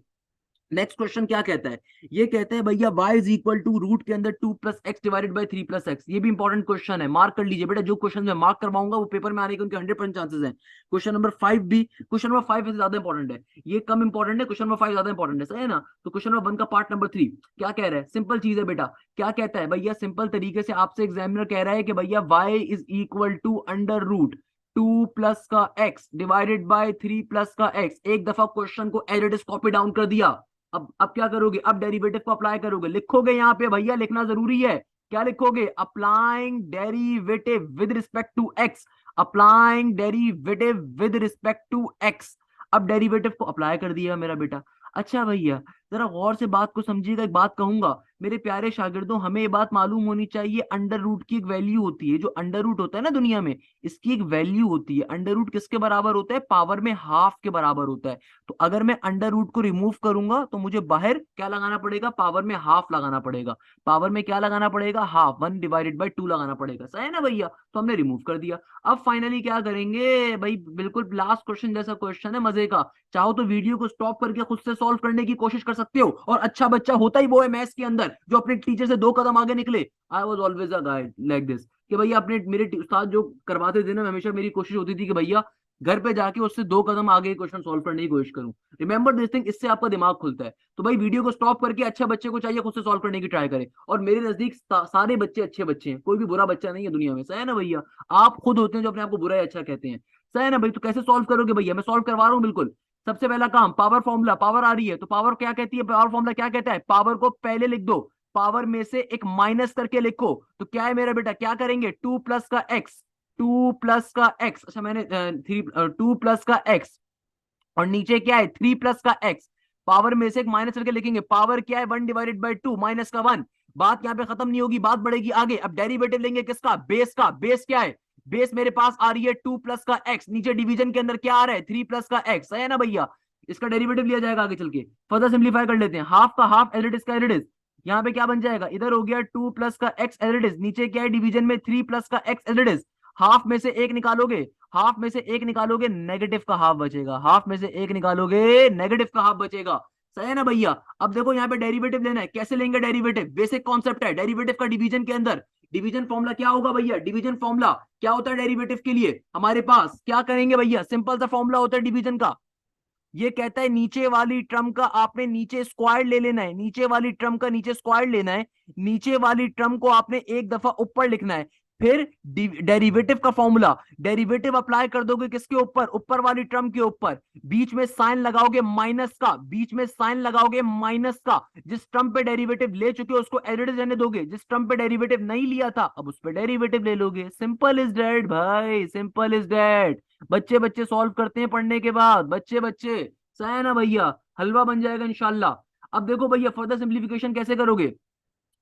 नेक्स्ट क्वेश्चन क्या कहता है, ये कहता है भैया y is equal to root के अंदर 2+x डिवाइडेड बाई 3+x। ये भी इंपॉर्टेंट क्वेश्चन है, मार्क कर लीजिए बेटा। जो क्वेश्चन मैं मार्क करवाऊंगा वो पेपर में आने के उनके 100% चांसेस हैं। क्वेश्चन नंबर 5 भी, क्वेश्चन नंबर 5 से ज्यादा इंपॉर्टेंट है, ये कम इंपॉर्टेंट है, क्वेश्चन नंबर 5 ज्यादा इंपॉर्टेंट है। सही है ना। तो क्वेश्चन नंबर 1 का पार्ट नंबर 3 क्या कह रहा है, सिंपल चीज है बेटा। क्या कहता है भैया, सिंपल तरीके से आपसे एग्जामिनर कह रहा है कि भैया y is equal to under root 2+ का x डिवाइडेड बाय 3+ का x। एक दफा क्वेश्चन को as it is copy down कर दिया। अब क्या करोगे, अब डेरिवेटिव को अप्लाई करोगे। लिखोगे यहाँ पे भैया, लिखना जरूरी है। क्या लिखोगे, applying derivative with respect to x, applying derivative with respect to x. अब डेरिवेटिव को अप्लाई कर दिया मेरा बेटा। अच्छा भैया जरा गौर से बात को समझिएगा, एक बात कहूंगा मेरे प्यारे शागिर्दों, हमें ये बात मालूम होनी चाहिए, अंडर रूट की एक वैल्यू होती है। जो अंडर रूट होता है ना दुनिया में, इसकी एक वैल्यू होती है। अंडर रूट किसके बराबर होता है, पावर में हाफ के बराबर होता है। तो अगर मैं अंडर रूट को रिमूव करूंगा, तो मुझे बाहर क्या लगाना पड़ेगा, पावर में हाफ लगाना पड़ेगा। पावर में क्या लगाना पड़ेगा, हाफ, 1/2 लगाना पड़ेगा। सही है ना भैया। तो हमने रिमूव कर दिया। अब फाइनली क्या करेंगे भाई, बिल्कुल लास्ट क्वेश्चन जैसा क्वेश्चन है, मजे का। चाहो तो वीडियो को स्टॉप करके खुद से सॉल्व करने की कोशिश कर सकते हो। और अच्छा बच्चा होता ही वो है मैथ्स के अंदर जो अपने टीचर से 2 कदम आगे निकले। I was always a guide like this, कि भैया अपने मेरे उस्ताद जो करवाते थे ना, हमेशा मेरी कोशिश होती थी कि भैया घर पे जाके उससे 2 कदम आगे क्वेश्चन सॉल्व करने की कोशिश करूं। रिमेंबर दिस थिंग, इससे आपका दिमाग खुलता है। तो भाई वीडियो को स्टॉप करके अच्छा बच्चे को चाहिए खुद से सॉल्व करने की ट्राई करे। और मेरे नजदीक सारे बच्चे अच्छे बच्चे हैं, कोई भी बुरा बच्चा नहीं है दुनिया में। सही है ना भैया। आप खुद होते हैं जो अपने आप को बुरा या अच्छा कहते हैं। सही है ना भाई। तो कैसे सॉल्व करोगे भैया, मैं सॉल्व करवा रहा हूँ बिल्कुल। सबसे पहला काम, पावर फॉर्मूला, पावर आ रही है तो पावर क्या कहती है, पावर फॉर्मूला क्या कहता है, पावर को पहले लिख दो, पावर में से एक माइनस करके लिखो। तो क्या है मेरा बेटा, क्या करेंगे, 2+का x, 2+का x। अच्छा मैंने 2+का x, और नीचे क्या है, 3+का x। पावर में से एक माइनस करके लिखेंगे। पावर क्या है, 1/2 माइनस का 1। बात यहाँ पे खत्म नहीं होगी, बात बढ़ेगी आगे। अब डेरिवेटिव लेंगे किसका, बेस का। बेस क्या है, बेस मेरे पास आ रही है 2+का x, नीचे डिवीजन के अंदर क्या आ रहा है, 3+का x। है ना भैया। इसका डेरिवेटिव लिया जाएगा आगे चल के। फर्दर सिंप्लीफाई कर लेते हैं, हाफ का हाफ एज इट इज का एज इट इज। यहाँ पे क्या बन जाएगा, इधर हो गया 2+का x एज इट इज, नीचे क्या है डिवीजन में 3+का x as it is. Half में से एक निकालोगे, हाफ में से एक निकालोगे, नेगेटिव का हाफ बचेगा। हाफ में से एक निकालोगे, नेगेटिव का हाफ बचेगा। सही है ना भैया। अब देखो यहाँ पे डेरिवेटिव लेना है, कैसे लेंगे डेरिवेटिव, बेसिक कॉन्सेप्ट है डेरिवेटिव का। डिवीजन के अंदर डिवीजन फॉर्मूला क्या होगा भैया, डिवीजन फॉर्मूला क्या होता है डेरिवेटिव के लिए हमारे पास, क्या करेंगे भैया, सिंपल सा फॉर्मूला होता है डिवीजन का। ये कहता है नीचे वाली टर्म का आपने नीचे स्क्वायर ले लेना है, नीचे वाली टर्म का नीचे स्क्वायर लेना है, नीचे वाली टर्म को आपने एक दफा ऊपर लिखना है। फिर डेरिवेटिव का फॉर्मूला, डेरिवेटिव अप्लाई कर दोगे किसके ऊपर, ऊपर वाली टर्म के ऊपर, बीच में साइन लगाओगे माइनस का, बीच में साइन लगाओगे माइनस का, जिस टर्म पे डेरिवेटिव ले चुके हो उसको एज इट इज रहने दोगे, जिस टर्म पे डेरिवेटिव नहीं लिया था अब उस पे डेरिवेटिव ले लोगे। सिंपल इज डेट भाई, सिंपल इज डेट। बच्चे बच्चे सॉल्व करते हैं पढ़ने के बाद, बच्चे बच्चे, सही है ना भैया, हलवा बन जाएगा इंशाल्लाह। अब देखो भैया फर्दर सिंप्लीफिकेशन कैसे करोगे,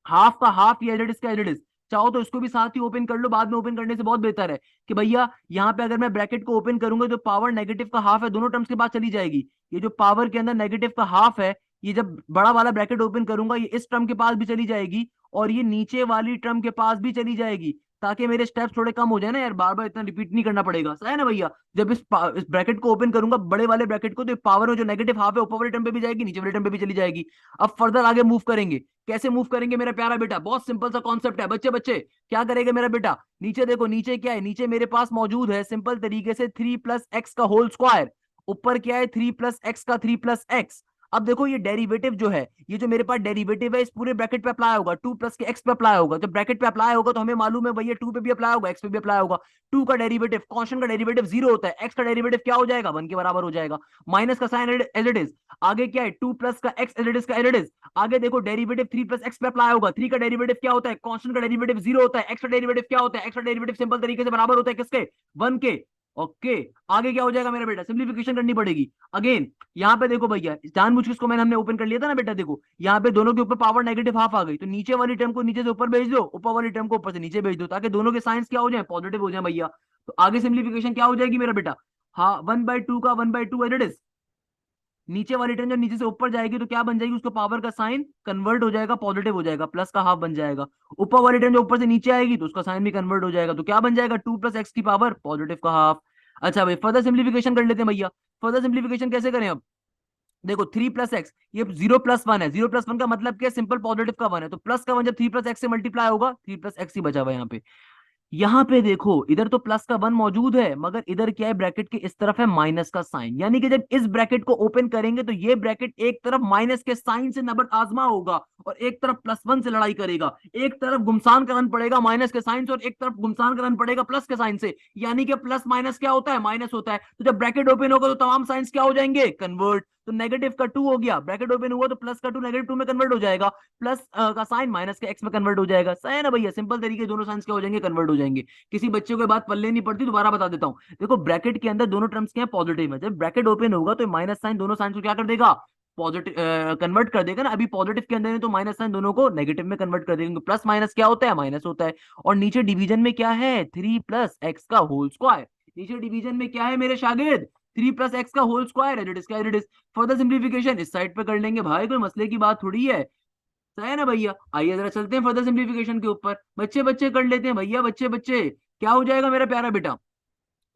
हाफ का हाफ या एज का एज, चाहो तो इसको भी साथ ही ओपन कर लो, बाद में ओपन करने से बहुत बेहतर है कि भैया यहाँ पे अगर मैं ब्रैकेट को ओपन करूंगा तो पावर नेगेटिव का हाफ है दोनों टर्म्स के बाद चली जाएगी, ये जो पावर के अंदर नेगेटिव का हाफ है, ये जब बड़ा वाला ब्रैकेट ओपन करूंगा ये इस टर्म के पास भी चली जाएगी और ये नीचे वाली टर्म के पास भी चली जाएगी, ताकि मेरे स्टेप्स थोड़े कम हो जाए ना यार, बार बार इतना रिपीट नहीं करना पड़ेगा, सही है ना भैया। जब इस ब्रैकेट को ओपन करूंगा बड़े वाले ब्रैकेट को, तो पावर में जो नेगेटिव हाफ है ऊपर वाले टर्म पे भी जाएगी नीचे वाले टर्म पे भी चली जाएगी। अब फर्दर आगे मूव करेंगे, कैसे मूव करेंगे मेरा प्यारा बेटा, बहुत सिंपल सा कॉन्सेप्ट है बच्चे बच्चे। क्या करेगा मेरा बेटा, नीचे देखो, नीचे क्या है, नीचे मेरे पास मौजूद है सिंपल तरीके से 3 + x का होल स्क्वायर, ऊपर क्या है 3 + x का 3 + x। अब देखो ये डेरिवेटिव जो है, ये जो मेरे पास डेरिवेटिव है इस पूरे ब्रैकेट पे अप्लाई होगा, 2 + x पे अप्लाई होगा, जब ब्रैकेट पे अप्लाई होगा तो हमें मालूम है भैया 2 पे भी अप्लाई होगा, x पे भी अप्लाई होगा। 2 का डेरिवेटिव, कांस्टेंट का डेरिवेटिव 0 होता है, x का डेरिवेटिव क्या हो जाएगा 1 के बराबर हो जाएगा, माइनस का साइन एज इट इज, आगे क्या है 2 प्लस का x एज इट इज का एज इट इज, आगे देखो डेरिवेटिव 3 + x पे अप्लाई होगा, 3 का डेरिवेटिव क्या होता है, कांस्टेंट का डेरिवेटिव 0 होता है, x का डेरिवेटिव क्या होता है, x का डेरिवेटिव सिंपल तरीके से बराबर होता है किसके, 1 के। ओके, आगे क्या हो जाएगा मेरा बेटा, सिंप्लीफिकेशन करनी पड़ेगी अगेन। यहाँ पे देखो भैया जानबूझ के इसको मैंने हमने ओपन कर लिया था ना बेटा, देखो यहाँ पे दोनों के ऊपर पावर नेगेटिव हाफ आ गई, तो नीचे वाली टर्म को नीचे से ऊपर भेज दो, ऊपर वाली टर्म को ऊपर से नीचे भेज दो, ताकि दोनों के साइंस क्या हो जाए, पॉजिटिव हो जाए भैया। तो आगे सिंप्लीफिकेशन क्या हो जाएगी मेरा बेटा, हाँ 1/2 का 1/2 एज इट इज, नीचे वाली टर्म जब नीचे से ऊपर जाएगी तो क्या बन जाएगी, उसका पावर का साइन कन्वर्ट हो जाएगा, पॉजिटिव हो जाएगा, प्लस का हाफ बन जाएगा। ऊपर वाली टर्म जो ऊपर से नीचे आएगी तो उसका साइन भी कन्वर्ट हो जाएगा, तो क्या बन जाएगा 2 + x की पावर पॉजिटिव का हाफ। अच्छा भाई फर्दर सिंप्लीफिकेशन कर लेते हैं भैया, फर्दर सिंप्लीफिकेशन कैसे करें अब, देखो 3 + x, ये 0 + 1 है, 0 + 1 का मतलब क्या है, सिंपल पॉजिटिव का 1 है, तो प्लस का 1 जब 3 + x से मल्टीप्लाई होगा 3 + x ही बचा हुआ है यहाँ पे। यहाँ पे देखो इधर तो प्लस का 1 मौजूद है, मगर इधर क्या है ब्रैकेट के इस तरफ है माइनस का साइन, यानी कि जब इस ब्रैकेट को ओपन करेंगे तो ये ब्रैकेट एक तरफ माइनस के साइन से नबट आजमा होगा और एक तरफ +1 से लड़ाई करेगा, एक तरफ गुमसान करन पड़ेगा माइनस के साइन से और एक तरफ गुमसान करन पड़ेगा प्लस के साइन से, यानी कि प्लस माइनस क्या होता है, माइनस होता है, तो जब ब्रैकेट ओपन होगा तो तमाम साइंस क्या हो जाएंगे, कन्वर्ट, तो नेगेटिव का 2 हो गया, ब्रैकेट ओपन हुआ तो प्लस का 2 -2 में कन्वर्ट हो जाएगा, प्लस का साइन माइनस के x में कन्वर्ट हो जाएगा, सही है ना भैया, सिंपल तरीके दोनों साइंस क्या हो जाएंगे, कन्वर्ट हो जाएंगे। किसी बच्चे को बात पल्ले नहीं पड़ती, दोबारा बता देता हूँ, देखो ब्रैकेट के अंदर दोनों टर्म्स क्या है, पॉजिटिव है, जब ब्रैकेट ओपन होगा तो माइनस साइन दोनों साइंस को क्या कर देगा, पॉजिटिव कन्वर्ट कर देगा ना, अभी पॉजिटिव के अंदर है तो माइनस साइन दोनों को नेगेटिव में कन्वर्ट कर देंगे, प्लस माइनस क्या होता है, माइनस होता है। और नीचे डिवीजन में क्या है 3 + x का होल स्क्वायर, नीचे डिवीजन में क्या है मेरे शागिर्द 3 + x का whole square, as it is. Further simplification इस साइड पे कर लेंगे भाई, कोई मसले की बात थोड़ी है, सही है ना भैया। आइए जरा चलते हैं फर्दर सिंप्लीफिकेशन के ऊपर, बच्चे बच्चे कर लेते हैं भैया, बच्चे बच्चे। क्या हो जाएगा मेरा प्यारा बेटा,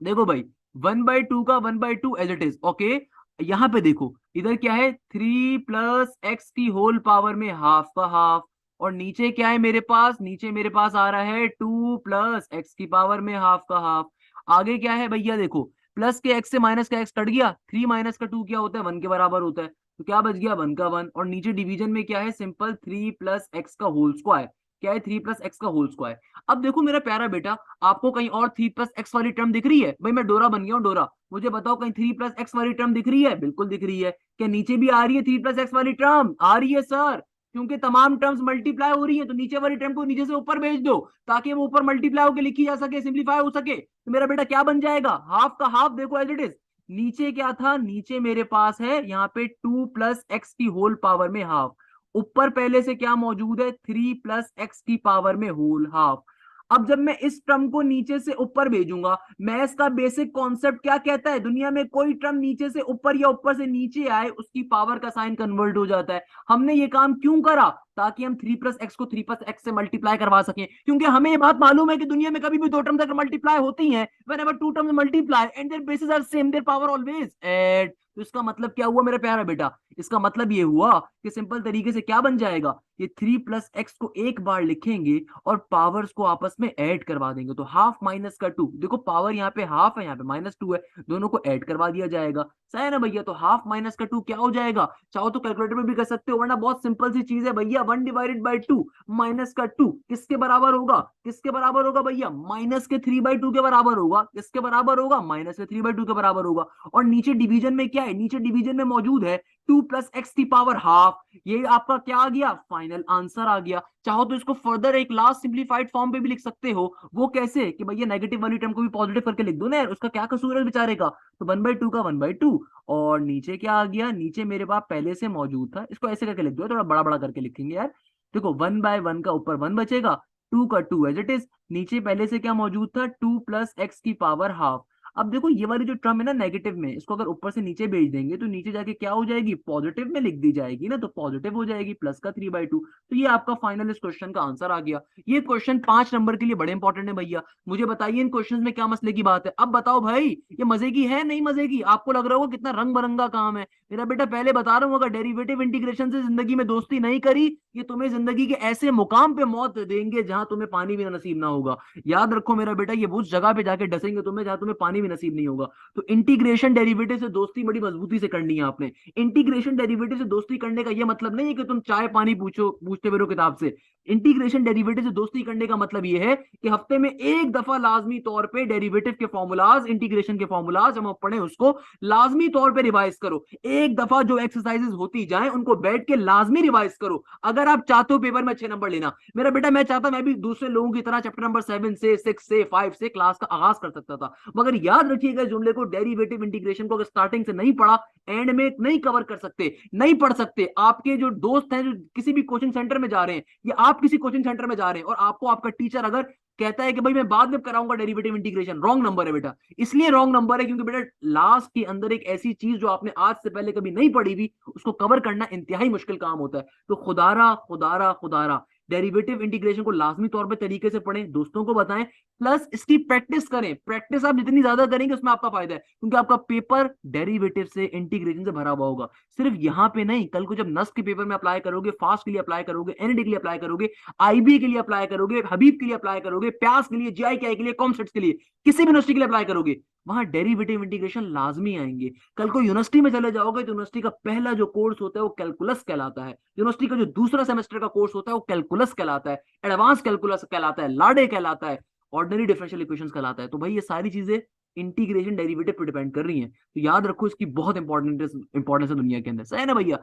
देखो भाई 1/2 का 1/2 एज इट इज, ओके। यहाँ पे देखो इधर क्या है 3 + x की होल पावर में हाफ का हाफ, और नीचे क्या है मेरे पास, नीचे मेरे पास आ रहा है 2 + x की पावर में हाफ का हाफ। आगे क्या है भैया देखो, प्लस के x से माइनस का x कट गया, 3 - का 2 क्या होता है, 1 के बराबर होता है, तो क्या बच गया 1 का 1, और नीचे डिवीजन में क्या है सिंपल 3 + x का होल स्क्वायर, क्या है 3 + x का होल स्क्वायर। अब देखो मेरा प्यारा बेटा, आपको कहीं और 3 + x वाली टर्म दिख रही है, भाई मैं डोरा बन गया हूँ डोरा, मुझे बताओ कहीं 3 + x वाली टर्म दिख रही है, बिल्कुल दिख रही है, क्या नीचे भी आ रही है 3 + x वाली टर्म, आ रही है सर, क्योंकि तमाम टर्म्स मल्टीप्लाई हो रही है, तो नीचे वाली टर्म को नीचे से ऊपर भेज दो ताकि वो ऊपर मल्टीप्लाई होकर लिखी जा सके, सिंप्लीफाई हो सके, तो मेरा बेटा क्या बन जाएगा, हाफ का हाफ, देखो एज इट इज, नीचे क्या था, नीचे मेरे पास है यहाँ पे 2 + x की होल पावर में हाफ, ऊपर पहले से क्या मौजूद है 3 + x की पावर में होल हाफ। अब जब मैं इस टर्म को नीचे से ऊपर भेजूंगा, मैथ्स का बेसिक कॉन्सेप्ट क्या कहता है, दुनिया में कोई टर्म नीचे से ऊपर या ऊपर से नीचे आए उसकी पावर का साइन कन्वर्ट हो जाता है। हमने ये काम क्यों करा, ताकि हम 3 + x को 3 + x से मल्टीप्लाई करवा सकें, क्योंकि हमें ये बात मालूम है कि दुनिया में कभी भी दो टर्म्स अगर मल्टीप्लाई होती हैं, whenever two terms multiply and their basis are same, their power always add, तो इसका मतलब क्या हुआ मेरा प्यारा बेटा, इसका मतलब ये हुआ कि सिंपल तरीके से क्या बन जाएगा, ये 3 + x को एक बार लिखेंगे और पावर्स को आपस में ऐड करवा देंगे, तो हाफ माइनस का 2, देखो पावर यहाँ पे हाफ है यहाँ पे -2 है, दोनों को ऐड करवा दिया जाएगा, सही है ना भैया। तो हाफ माइनस का 2 क्या हो जाएगा, चाहो तो कैलकुलेटर में भी कर सकते हो, वरना बहुत सिंपल सी चीज है भैया, 1/2 माइनस का 2 किसके बराबर होगा, किसके बराबर होगा भैया, -3/2 के बराबर होगा, किसके बराबर होगा, -3/2 के बराबर होगा। और नीचे डिवीजन में क्या है, नीचे डिवीजन में मौजूद है 2 + x⁻², ये आपका क्या आ गया, फाइनल आंसर आ गया। चाहो तो इसको फर्दर एक लास्ट सिंप्लीफाइड फॉर्म पे भी लिख सकते हो, वो कैसे कि भैया नेगेटिव वाली टर्म को भी पॉजिटिव करके लिख दो ना यार, उसका क्या कसूर है बेचारे का। तो 1/2 का 1/2, और नीचे क्या आ गया, नीचे मेरे पास पहले से मौजूद था, इसको ऐसे करके लिख दो, थोड़ा बड़ा बड़ा करके लिखेंगे यार। देखो 1/1 का ऊपर 1 बचेगा, 2 का 2 एज इट इज, नीचे पहले से क्या मौजूद था, 2 + x⁻²। अब देखो ये वाली जो टर्म है ना नेगेटिव में, इसको अगर ऊपर से नीचे भेज देंगे तो नीचे जाके क्या हो जाएगी, पॉजिटिव में लिख दी जाएगी ना, तो पॉजिटिव हो जाएगी प्लस का 3/2। तो ये आपका फाइनल इस क्वेश्चन का आंसर आ गया। ये क्वेश्चन 5 नंबर के लिए बड़े इंपॉर्टेंट है भैया। मुझे बताइए इन क्वेश्चन में क्या मसले की बात है, अब बताओ भाई, ये मजे की है नहीं मजे की, आपको लग रहा होगा कितना रंग बिरंगा काम है। मेरा बेटा पहले बता रहा हूँ, अगर डेरिवेटिव इंटीग्रेशन से जिंदगी में दोस्ती नहीं करी, ये तुम्हें जिंदगी के ऐसे मुकाम पे मौत देंगे जहां तुम्हें पानी भी नसीब ना होगा। याद रखो मेरा बेटा, ये उस जगह पे जाके डसेंगे तुम्हें जहां तुम्हें पानी भी नसीब नहीं होगा। तो इंटीग्रेशन डेरिवेटिव से दोस्ती बड़ी मजबूती से करनी है आपने। इंटीग्रेशन डेरिवेटिव से दोस्ती करने का यह मतलब नहीं है कि तुम चाय पानी पूछो पूछते फिरो किताब से। इंटीग्रेशन डेरिवेटिव से दोस्ती करने का मतलब यह है कि हफ्ते में एक दफा लाजमी तौर पे डेरिवेटिव के फॉर्मूलाज, इंटीग्रेशन के फॉर्मूलाज हम पढ़े उसको लाजमी तौर पे रिवाइज करो। एक दफा जो एक्सरसाइजेस होती जाए उनको बैठ के लाजमी रिवाइज करो, अगर आप चाहते हो पेपर में अच्छे नंबर लेना। मेरा बेटा मैं चाहता मैं भी दूसरे लोगों की तरह चैप्टर नंबर 7 से 6 से 5 से क्लास का आगाज कर सकता था, मगर याद रखिएगा जुमले को, डेरिवेटिव इंटीग्रेशन को अगर स्टार्टिंग से नहीं पढ़ा, एंड में नहीं कवर कर सकते, नहीं पढ़ सकते। आपके जो दोस्त हैं जो किसी भी कोचिंग सेंटर में जा रहे हैं, या आप किसी कोचिंग सेंटर में जा रहे हैं और आपको आपका टीचर अगर कहता है कि भाई मैं बाद में कराऊंगा डेरिवेटिव इंटीग्रेशन, रॉन्ग नंबर है बेटा। इसलिए रॉन्ग नंबर है क्योंकि बेटा लास्ट के अंदर एक ऐसी चीज जो आपने आज से पहले कभी नहीं पढ़ी हुई, उसको कवर करना इंतहाई मुश्किल काम होता है। तो खुदारा खुदारा खुदारा डेरिवेटिव इंटीग्रेशन को लाजमी तौर पे तरीके से पढ़ें, दोस्तों को बताएं, प्लस इसकी प्रैक्टिस करें। प्रैक्टिस आप जितनी ज्यादा करेंगे उसमें आपका फायदा है, क्योंकि आपका पेपर डेरिवेटिव से इंटीग्रेशन से भरा हुआ होगा। सिर्फ यहाँ पे नहीं, कल को जब नस्ट के पेपर में अप्लाई करोगे, फास्ट के लिए अप्लाई करोगे, एनडी के लिए अप्लाई करोगे, आईबी के लिए अप्लाई करोगे, हबीब के लिए अप्लाई करोगे, प्यास के लिए, जीआईके के लिए, कॉमसेट्स के लिए, किसी भी यूनिवर्सिटी के लिए अप्लाई करोगे, वहां डेरिवेटिव इंटीग्रेशन लाजमी आएंगे। कल को यूनिवर्सिटी में चले जाओगे तो यूनिवर्सिटी का पहला जो कोर्स होता है वो कैलकुलस कहलाता है, यूनिवर्सिटी का जो दूसरा सेमेस्टर का कोर्स होता है वो कैलकुलस कहलाता है, एडवांस कैलकुलस कहलाता है, लाडे कहलाता है, ऑर्डिनरी डिफरेंशियल इक्वेशंस कहलाता है। तो भाई ये सारी चीजें इंटीग्रेशन डेरिवेटिव पर डिपेंड कर रही हैं, तो याद रखो इसकी बहुत इंपॉर्टेंस है दुनिया के अंदर, सही है ना भैया।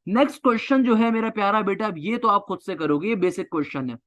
नेक्स्ट क्वेश्चन जो है मेरा प्यारा बेटा, अब ये तो आप खुद से करोगे, ये बेसिक क्वेश्चन है,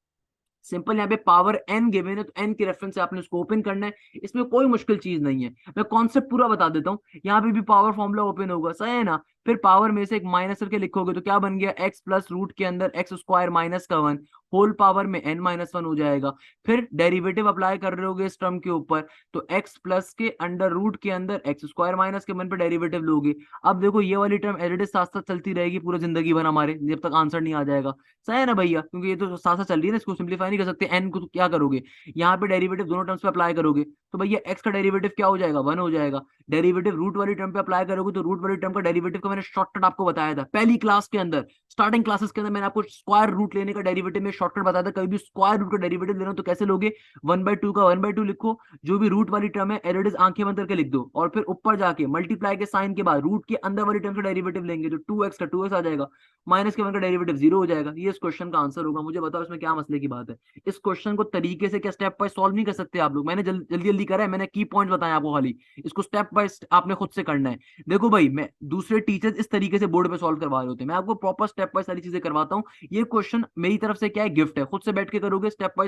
सिंपल। यहाँ पे पावर n गिवन है, तो n के रेफरेंस से आपने उसको ओपन करना है, इसमें कोई मुश्किल चीज नहीं है। मैं कॉन्सेप्ट पूरा बता देता हूँ, यहाँ पे भी पावर फॉर्मूला ओपन होगा, सही है ना। फिर पावर में से एक माइनस करके लिखोगे तो क्या बन गया, x प्लस रूट के अंदर x² माइनस का 1 होल पावर में n-1 हो जाएगा। फिर डेरिवेटिव अप्लाई कर रहे होगे इस टर्म के ऊपर, तो x प्लस के अंडर रूट के अंदर x² माइनस के 1 पे डेरिवेटिव लोगे। अब देखो ये वाली टर्म एज इट इज साथ साथ चलती रहेगी पूरा जिंदगी भर हमारे, जब तक आंसर नहीं आ जाएगा, सही है ना भैया, क्योंकि ये तो साथ साथ चल रही है ना, इसको सिंप्लीफाई नहीं कर सकते। एन को तो क्या करोगे, यहाँ पे डेरिवेटिव दोनों टर्म्स पे अप्लाई करोगे, तो भैया एक्स का डेरिवेटिव क्या हो जाएगा, 1 हो जाएगा। डेरिवेटिव रूट वाली टर्म पे अप्लाई करोगे तो रूट वाली टर्म का डेरिवेटिव का मैंने शॉर्टकट आपको बताया था पहली क्लास के अंदर, स्टार्टिंग क्लासेस के अंदर मैंने आपको स्क्वायर रूट लेने का डेरिवेटिव में शॉर्टकट बताया था। कभी भी स्क्वायर रूट का डेरिवेटिव लेना तो कैसे लोगे, 1/2 का 1/2 लिखो, जो भी रूट वाली टर्म है एरिडिस आंखें बंद करके लिख दो, और फिर ऊपर जाके मल्टीप्लाई के साइन के बाद रूट के अंदर वाली टर्म का डेरिवेटिव लेंगे, तो 2x का 2x आ जाएगा, माइनस के 1 का डेरिवेटिव 0 हो जाएगा। ये इस क्वेश्चन का आंसर होगा। मुझे बताओ इसमें क्या मसले की बात है, इस क्वेश्चन को तरीके से क्या स्टेप बाय सॉल्व नहीं कर सकते आप लोग, मैंने जल्दी जल्दी करा है, मैंने की पॉइंट बताया आपको, खाली इसको स्टेप बाय आपने खुद से करना है। देखो भाई, मैं दूसरे टीचर्स इस तरीके से बोर्ड पे सॉल्व करवा रहे होते हैं, मैं आपको प्रॉपर स्टेप बाय सारी चीजें करवाता हूँ। ये क्वेश्चन मेरी तरफ से क्या है, गिफ्ट है, खुद से बैठ के करोगे, स्टेप बाय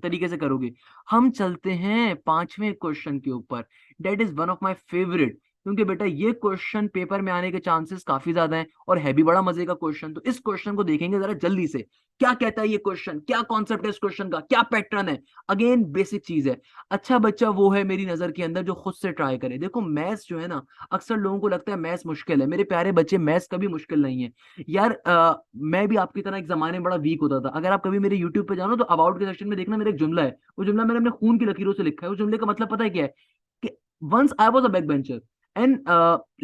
तरीके से करोगे। हम चलते हैं 5वें क्वेश्चन के ऊपर, that is one of my favourite, क्योंकि बेटा ये क्वेश्चन पेपर में आने के चांसेस काफी ज्यादा हैं और है भी बड़ा मजे का क्वेश्चन। तो इस क्वेश्चन को देखेंगे जरा जल्दी से, क्या कहता है ये क्वेश्चन, क्या कॉन्सेप्ट है इस क्वेश्चन का, क्या पैटर्न है। अगेन बेसिक चीज है। अच्छा बच्चा वो है मेरी नजर के अंदर जो खुद से ट्राई करे। देखो मैथ्स जो है ना, अक्सर लोगों को लगता है मैथ्स मुश्किल है, मेरे प्यारे बच्चे मैथ्स कभी मुश्किल नहीं है यार। मैं भी आपकी तरह एक जमाने में बड़ा वीक होता था। अगर आप कभी मेरे यूट्यूब पे जाओ ना, तो अबाउट के सेक्शन में देखना, मेरा एक जुमला है, वो जुमला मैंने अपने खून की लकीरों से लिखा है। वो जुमले का मतलब पता है क्या है, कि once I was a back bencher and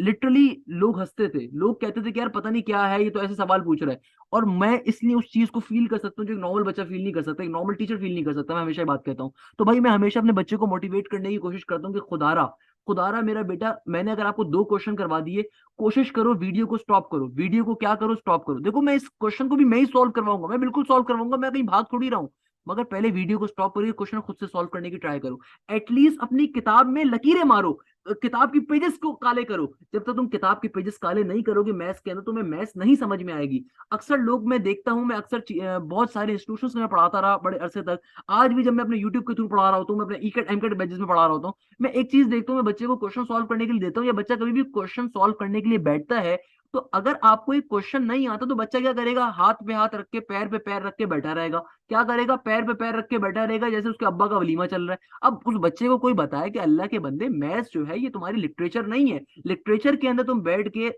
literally लोग हंसते थे, लोग कहते थे कि यार पता नहीं क्या है, ये तो ऐसे सवाल पूछ रहा है। और मैं इसलिए उस चीज को फील कर सकता हूँ जो एक नॉर्मल बच्चा फील नहीं कर सकता, एक नॉर्मल टीचर फील नहीं कर सकता, मैं हमेशा ये बात कहता हूँ। तो भाई मैं हमेशा अपने बच्चे को मोटिवेट करने की कोशिश करता हूँ कि खुदारा खुदारा मेरा बेटा, मैंने अगर आपको 2 क्वेश्चन करवा दिए, कोशिश करो वीडियो को स्टॉप करो, वीडियो को क्या करो, स्टॉप करो। देखो मैं इस क्वेश्चन को भी मैं ही सॉल्व करवाऊंगा, मैं बिल्कुल सॉल्व करवाऊंगा, मैं कहीं भाग थोड़ी रहा हूँ। मगर पहले वीडियो को स्टॉप करो, क्वेश्चन खुद से सॉल्व करने की ट्राई करो। एटलीस्ट अपनी किताब में लकीरें मारो, किताब की पेजेस को काले करो। जब तक तुम किताब के पेजेस काले नहीं करोगे मैथ्स के अंदर, तुम्हें मैथ्स नहीं समझ में आएगी। अक्सर लोग मैं देखता हूं, मैं अक्सर बहुत सारे इंस्टीट्यूशंस में पढ़ाता रहा बड़े अरसे तक। आज भी जब मैं अपने यूट्यूब के थ्रू पढ़ा रहा होता हूँ, मैं अपने ईकेट एमकेट बैचेस में पढ़ा रहा होता हूँ, मैं एक चीज देखता हूँ, मैं बच्चे को क्वेश्चन सॉल्व करने के लिए देता हूँ, या बच्चा कभी भी क्वेश्चन सॉल्व करने के लिए बैठता है, तो अगर आपको एक क्वेश्चन नहीं आता तो बच्चा क्या करेगा, हाथ पे हाथ रख के पैर पे पैर रख के बैठा रहेगा। क्या करेगा, पैर पे पैर रख के बैठा रहेगा, जैसे उसके अब्बा का वलीमा चल रहा है। अब उस बच्चे को कोई बताए कि अल्लाह के बंदे, मैथ्स जो है ये तुम्हारी लिटरेचर नहीं है। लिटरेचर के अंदर तुम बैठ के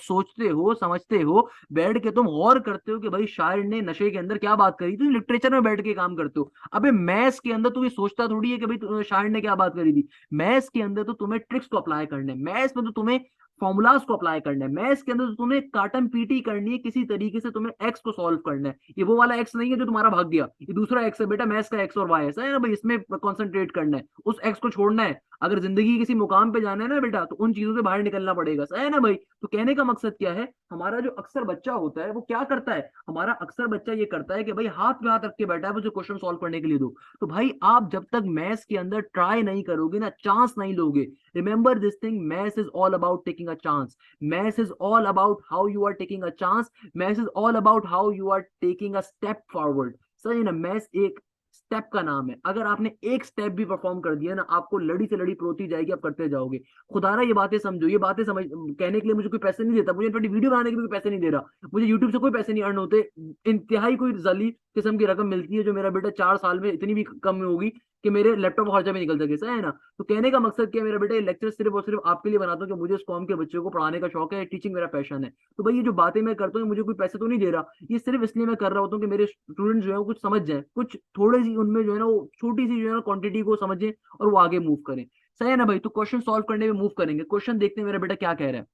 सोचते हो, समझते हो, बैठ के तुम गौर करते हो कि भाई शायर ने नशे के अंदर क्या बात करी थी, लिटरेचर में बैठ के काम करते हो। अबे मैथ्स के अंदर तू ये सोचता थोड़ी है कि भाई शायर ने क्या बात करी थी। मैथ्स के अंदर तो तुम्हें ट्रिक्स को अप्लाई करना है, मैथ्स में तो तुम्हें फॉर्मूलाज को अप्लाई करना है, मैथ्स के अंदर तो तुम्हें काटन पीटी करनी है, किसी तरीके से तुम्हें एक्स को सॉल्व करना है। ये वो वाला एक्स नहीं है जो तुम्हारा भाग गया, ये दूसरा एक्स है बेटा, मैथ्स का एक्स और वाई, ऐसा है ना भाई, इसमें कॉन्सेंट्रेट करना है, उस एक्स को छोड़ना है। अगर जिंदगी किसी मुकाम पे जाना है ना बेटा, तो उन चीजों से बाहर निकलना पड़ेगा, सही है ना भाई। तो कहने का मकसद क्या है, हमारा जो अक्सर बच्चा होता है वो क्या करता है, हमारा अक्सर बच्चा ये करता है कि भाई हाथ पे हाथ रख के बैठा है, मुझे क्वेश्चन सॉल्व करने के लिए दो। तो भाई आप जब तक मैथ्स के अंदर ट्राई नहीं करोगे ना, चांस नहीं लोगे। Remember this thing, maths is all about taking a chance. Maths is all about how you are taking a chance. Maths is all about how you are taking a step forward. सही ना, maths एक step का नाम है। अगर आपने एक step भी परफॉर्म कर दिया ना, आपको लड़ी से लड़ी परोती जाएगी, आप करते जाओगे। खुदारा ये बातें समझो, ये बातें समझ, कहने के लिए मुझे कोई पैसे नहीं देता, मुझे इनफैक्ट वीडियो बनाने के भी कोई पैसे नहीं दे रहा, मुझे यूट्यूब से कोई पैसे नहीं अर्न होते। इंतहाई कोई जली किस्म की रकम मिलती है, जो मेरा बेटा 4 साल में इतनी भी कम में होगी कि मेरे लैपटॉप खर्चा में निकल सके, सही है ना। तो कहने का मकसद क्या है मेरा बेटा, ये लेक्चर सिर्फ और सिर्फ आपके लिए बनाता हूँ कि मुझे इस कौम के बच्चों को पढ़ाने का शौक है, टीचिंग मेरा पैशन है। तो भाई ये जो बातें मैं करता हूँ, मुझे कोई पैसे तो नहीं दे रहा, ये सिर्फ इसलिए मैं कर रहा होता हूँ कि मेरे स्टूडेंट जो है वो कुछ समझ जाए, कुछ थोड़ी सी उनमें जो है ना वो छोटी सी जो है ना क्वांटिटी को समझें और वो आगे मूव करें। सही है ना भाई। तो क्वेश्चन सॉल्व करने में मूव करेंगे, क्वेश्चन देखते हैं मेरा बेटा क्या कह रहा है।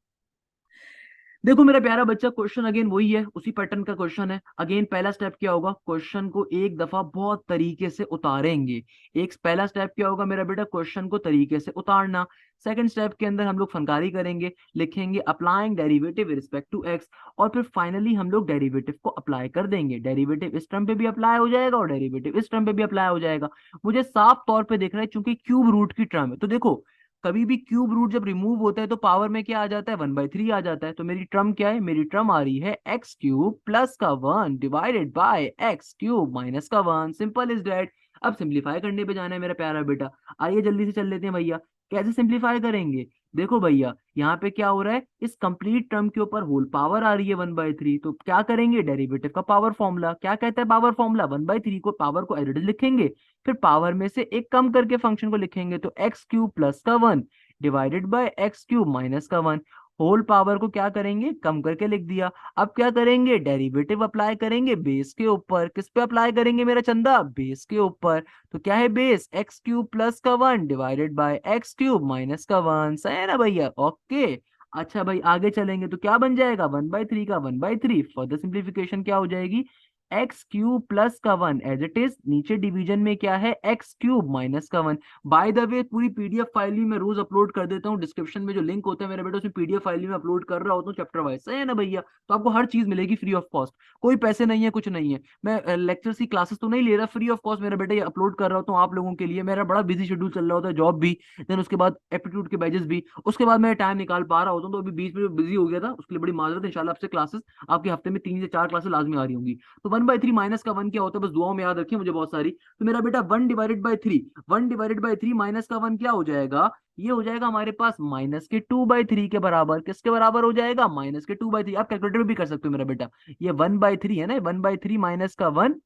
देखो मेरा प्यारा बच्चा, क्वेश्चन अगेन वही है, उसी पैटर्न का क्वेश्चन है। अगेन पहला स्टेप क्या होगा, क्वेश्चन को एक दफा बहुत तरीके से उतारेंगे। एक पहला स्टेप क्या होगा मेरा बेटा, क्वेश्चन को तरीके से उतारना। सेकंड स्टेप के अंदर हम लोग फनकारी करेंगे, लिखेंगे applying derivative respect to x. और फिर फाइनली हम लोग डेरिवेटिव को अप्लाई कर देंगे। डेरिवेटिव इस टर्म पे भी अप्लाई हो जाएगा और डेरिवेटिव इस टर्म पे भी अप्लाई हो जाएगा। मुझे साफ तौर पे दिख रहा है, चूंकि क्यूब रूट की टर्म है, तो देखो कभी भी क्यूब रूट जब रिमूव होता है तो पावर में क्या आ जाता है, 1/3 आ जाता है। तो मेरी ट्रम क्या है, मेरी ट्रम आ रही है एक्स क्यूब प्लस का 1 divided by x cube minus का 1। Simple is that. अब सिंप्लीफाई करने पे जाना है मेरा प्यारा बेटा। आइए जल्दी से चल लेते हैं भैया। कैसे सिंप्लीफाई करेंगे, देखो भैया यहाँ पे क्या हो रहा है, इस कंप्लीट टर्म के ऊपर होल पावर आ रही है 1/3, तो क्या करेंगे, डेरिवेटिव का पावर फॉर्मूला क्या कहता है, पावर फॉर्मूला 1/3 को पावर को एज लिखेंगे, फिर पावर में से एक कम करके फंक्शन को लिखेंगे, तो एक्स क्यूब प्लस का 1 divided by x cube minus का 1। होल पावर को क्या करेंगे, कम करके लिख दिया। अब क्या करेंगे, डेरिवेटिव अप्लाई करेंगे बेस के ऊपर। किस पे अप्लाई करेंगे मेरा चंदा, बेस के ऊपर। तो क्या है बेस, एक्स क्यूब प्लस का 1 divided by x cube minus का 1। सही है ना भैया, ओके। अच्छा भाई आगे चलेंगे तो क्या बन जाएगा, 1/3 का 1/3। फर्दर सिंप्लीफिकेशन क्या हो जाएगी, एक्स क्यूब प्लस का 1 एज इट इज, नीचे डिवीजन में क्या है, एक्स क्यूब माइनस का 1। बाय द वे पूरी पीडीएफ फाइल भी मैं रोज अपलोड कर देता हूँ, डिस्क्रिप्शन में जो लिंक होता है मेरे बेटा, उसमें पीडीएफ फाइल भी मैं अपलोड कर रहा होता हूँ चैप्टर वाइज, सही है ना भैया। तो आपको हर चीज मिलेगी फ्री ऑफ कॉस्ट, कोई पैसे नहीं है, कुछ नहीं है। मैं लेक्चर्स की क्लासेस तो नहीं ले रहा, फ्री ऑफ कॉस्ट मेरा बेटा ये अपलोड कर रहा होता हूँ आप लोगों के लिए। मेरा बड़ा बिजी शेड्यूल चल रहा होता है, जॉब भी, देन उसके बाद एप्टीट्यूड के बैचेस भी, उसके बाद मैं टाइम निकाल पा रहा होता हूँ। तो अभी बीच में बिजी हो गया था, उसके लिए बड़ी माजरत है। इंशाल्लाह आपसे क्लासेस आपके हफ्ते में 3 से 4 क्लासेस लाजमी आ रही होंगी। तो 1/3 माइनस का 1 क्या होता है, बस दुआओं में याद रखिए मुझे बहुत सारी। तो मेरा बेटा 1/3, 1/3 माइनस का 1 क्या हो जाएगा, ये हो जाएगा हमारे पास -2/3 के बराबर। किसके बराबर हो जाएगा, -2/3। आप कैलकुलेटर भी कर सकते हो मेरा बेटा। ये 1/3 है ना, 1/3 माइनस का 1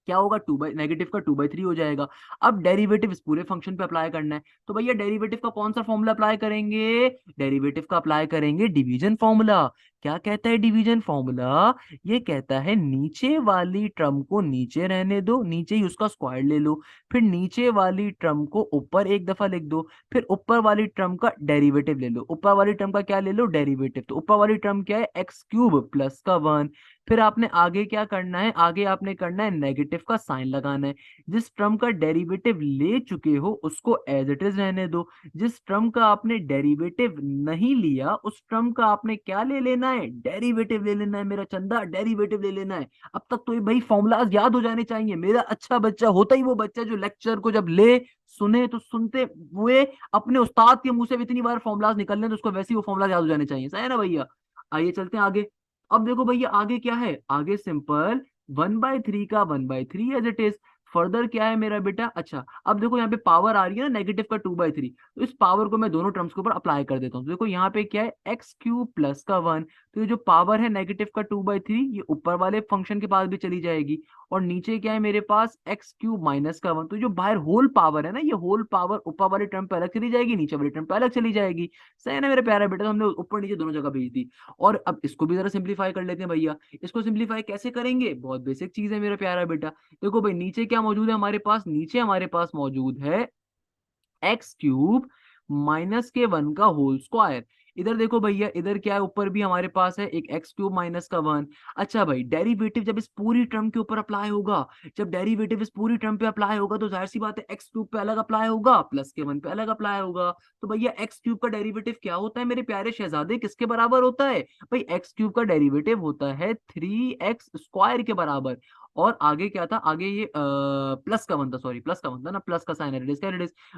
क्या होगा, नेगेटिव का 2/3 हो जाएगा। अब डेरिवेटिव इस पूरे फंक्शन पे अप्लाई करना है, तो भैया डेरिवेटिव का कौन सा फॉर्मूला अप्लाई करेंगे, डेरिवेटिव का अप्लाई करेंगे डिवीजन फॉर्मूला। क्या कहता है डिवीजन फॉर्मूला? ये कहता है नीचे वाली टर्म को नीचे रहने दो, नीचे ही उसका स्क्वायर ले लो, फिर नीचे वाली टर्म को ऊपर एक दफा लिख दो, फिर ऊपर वाली टर्म का डेरिवेटिव ले लो। ऊपर वाली टर्म का क्या ले लो? डेरिवेटिव। तो ऊपर वाली टर्म क्या है? एक्स क्यूब प्लस का 1। फिर आपने आगे क्या करना है? आगे आपने करना है नेगेटिव का साइन लगाना है। जिस टर्म का डेरिवेटिव ले चुके हो उसको एज इट इज रहने दो। जिस टर्म का आपने डेरिवेटिव नहीं लिया उस टर्म का आपने क्या ले लेना है? डेरिवेटिव ले लेना है मेरा चंदा, डेरिवेटिव ले लेना है। अब तक तो ये भाई फॉर्मूलाज याद हो जाने चाहिए। मेरा अच्छा बच्चा होता ही वो बच्चा जो लेक्चर को जब ले सुने तो सुनते हुए अपने उस्ताद के मुंह से भी इतनी बार फॉर्मूलाज निकलने तो उसको वैसे ही वो फॉर्मूला याद हो जाने चाहिए। सही है ना भैया? आइए चलते हैं आगे। अब देखो भैया आगे क्या है? आगे सिंपल 1/3 का 1/3 एज इट इज। फर्दर क्या है मेरा बेटा? अच्छा अब देखो यहाँ पे पावर आ रही है ना नेगेटिव का 2/3, तो इस पावर को मैं दोनों टर्म्स के ऊपर अप्लाई कर देता हूँ। तो देखो यहाँ पे क्या है? एक्स क्यूब प्लस का 1। तो ये जो पावर है नेगेटिव का 2/3 ये ऊपर वाले फंक्शन के पास भी चली जाएगी। और नीचे क्या है मेरे पास? एक्स क्यूब माइनस का 1। तो जो बाहर होल पावर है ना, ये होल पावर ऊपर वाले टर्म पे अलग चली जाएगी, नीचे वाली टर्म पे अलग चली जाएगी। सही है ना मेरे प्यारा बेटा? तो हमने ऊपर नीचे दोनों जगह भेज दी। और अब इसको भी जरा सिंप्लीफाई कर लेते हैं भैया। इसको सिंप्लीफाई कैसे करेंगे? बहुत बेसिक चीज है मेरा प्यारा बेटा। देखो भाई नीचे क्या मौजूद है हमारे पास? नीचे हमारे पास मौजूद है एक्स क्यूब माइनस के 1 का होल स्क्वायर। इधर देखो भैया, इधर क्या है? ऊपर भी हमारे पास है एक एक्स क्यूब माइनस का 1। अच्छा भाई डेरिवेटिव जब इस पूरी टर्म के ऊपर अप्लाई होगा, जब डेरिवेटिव इस पूरी टर्म पे अप्लाई होगा तो जाहिर सी बात है एक्स क्यूब पे अलग अप्लाई होगा, प्लस के 1 पे अलग अप्लाई होगा। तो भैया एक्स क्यूब का डेरिवेटिव क्या होता है मेरे प्यारे शहजादे? किसके बराबर होता है? भाई एक्स क्यूब का डेरिवेटिव होता है 3x² के बराबर। और आगे क्या था? आगे ये प्लस का 1 था, सॉरी प्लस का 1 था ना, प्लस का साइन है।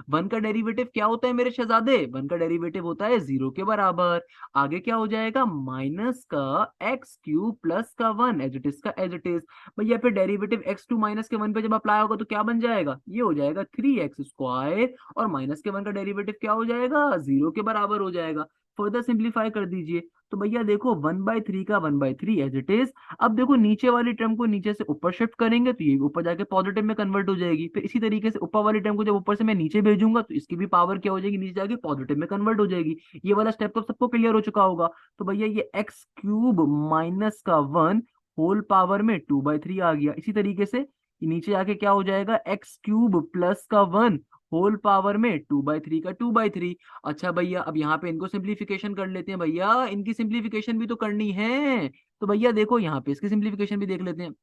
1 का डेरिवेटिव क्या होता है मेरे शहजादे? 1 का डेरिवेटिव होता है 0 के बराबर। आगे क्या हो जाएगा? माइनस का एक्स क्यूब प्लस का 1 एज इट इज का एज इट इज। भैया फिर डेरिवेटिव x2 माइनस के 1 पे जब अप्लाई होगा तो क्या बन जाएगा? ये हो जाएगा 3x²। और माइनस के 1 का डेरिवेटिव क्या हो जाएगा? 0 के बराबर हो जाएगा। फर्दर सिंप्लीफाई कर दीजिए। तो भैया देखो 1/3 का 1/3 एज इट इज। अब देखो नीचे वाली टर्म को नीचे से ऊपर शिफ्ट करेंगे तो ये ऊपर जाके पॉजिटिव में कन्वर्ट हो जाएगी। फिर इसी तरीके से ऊपर वाली टर्म को जब ऊपर से मैं नीचे भेजूंगा तो इसकी भी पावर क्या हो जाएगी? नीचे जाके पॉजिटिव में कन्वर्ट हो जाएगी। ये वाला स्टेप तो सबको क्लियर हो चुका होगा। तो भैया ये एक्स क्यूब माइनस का 1 होल पावर में 2/3 आ गया। इसी तरीके से नीचे जाके क्या हो जाएगा? एक्स क्यूब प्लस का 1 होल पावर में 2/3 का 2/3। अच्छा भैया अब यहाँ पे इनको सिंप्लीफिकेशन कर लेते हैं। भैया इनकी सिंप्लीफिकेशन भी तो करनी है। तो भैया देखो यहाँ पे इसकी सिंप्लीफिकेशन भी देख लेते हैं।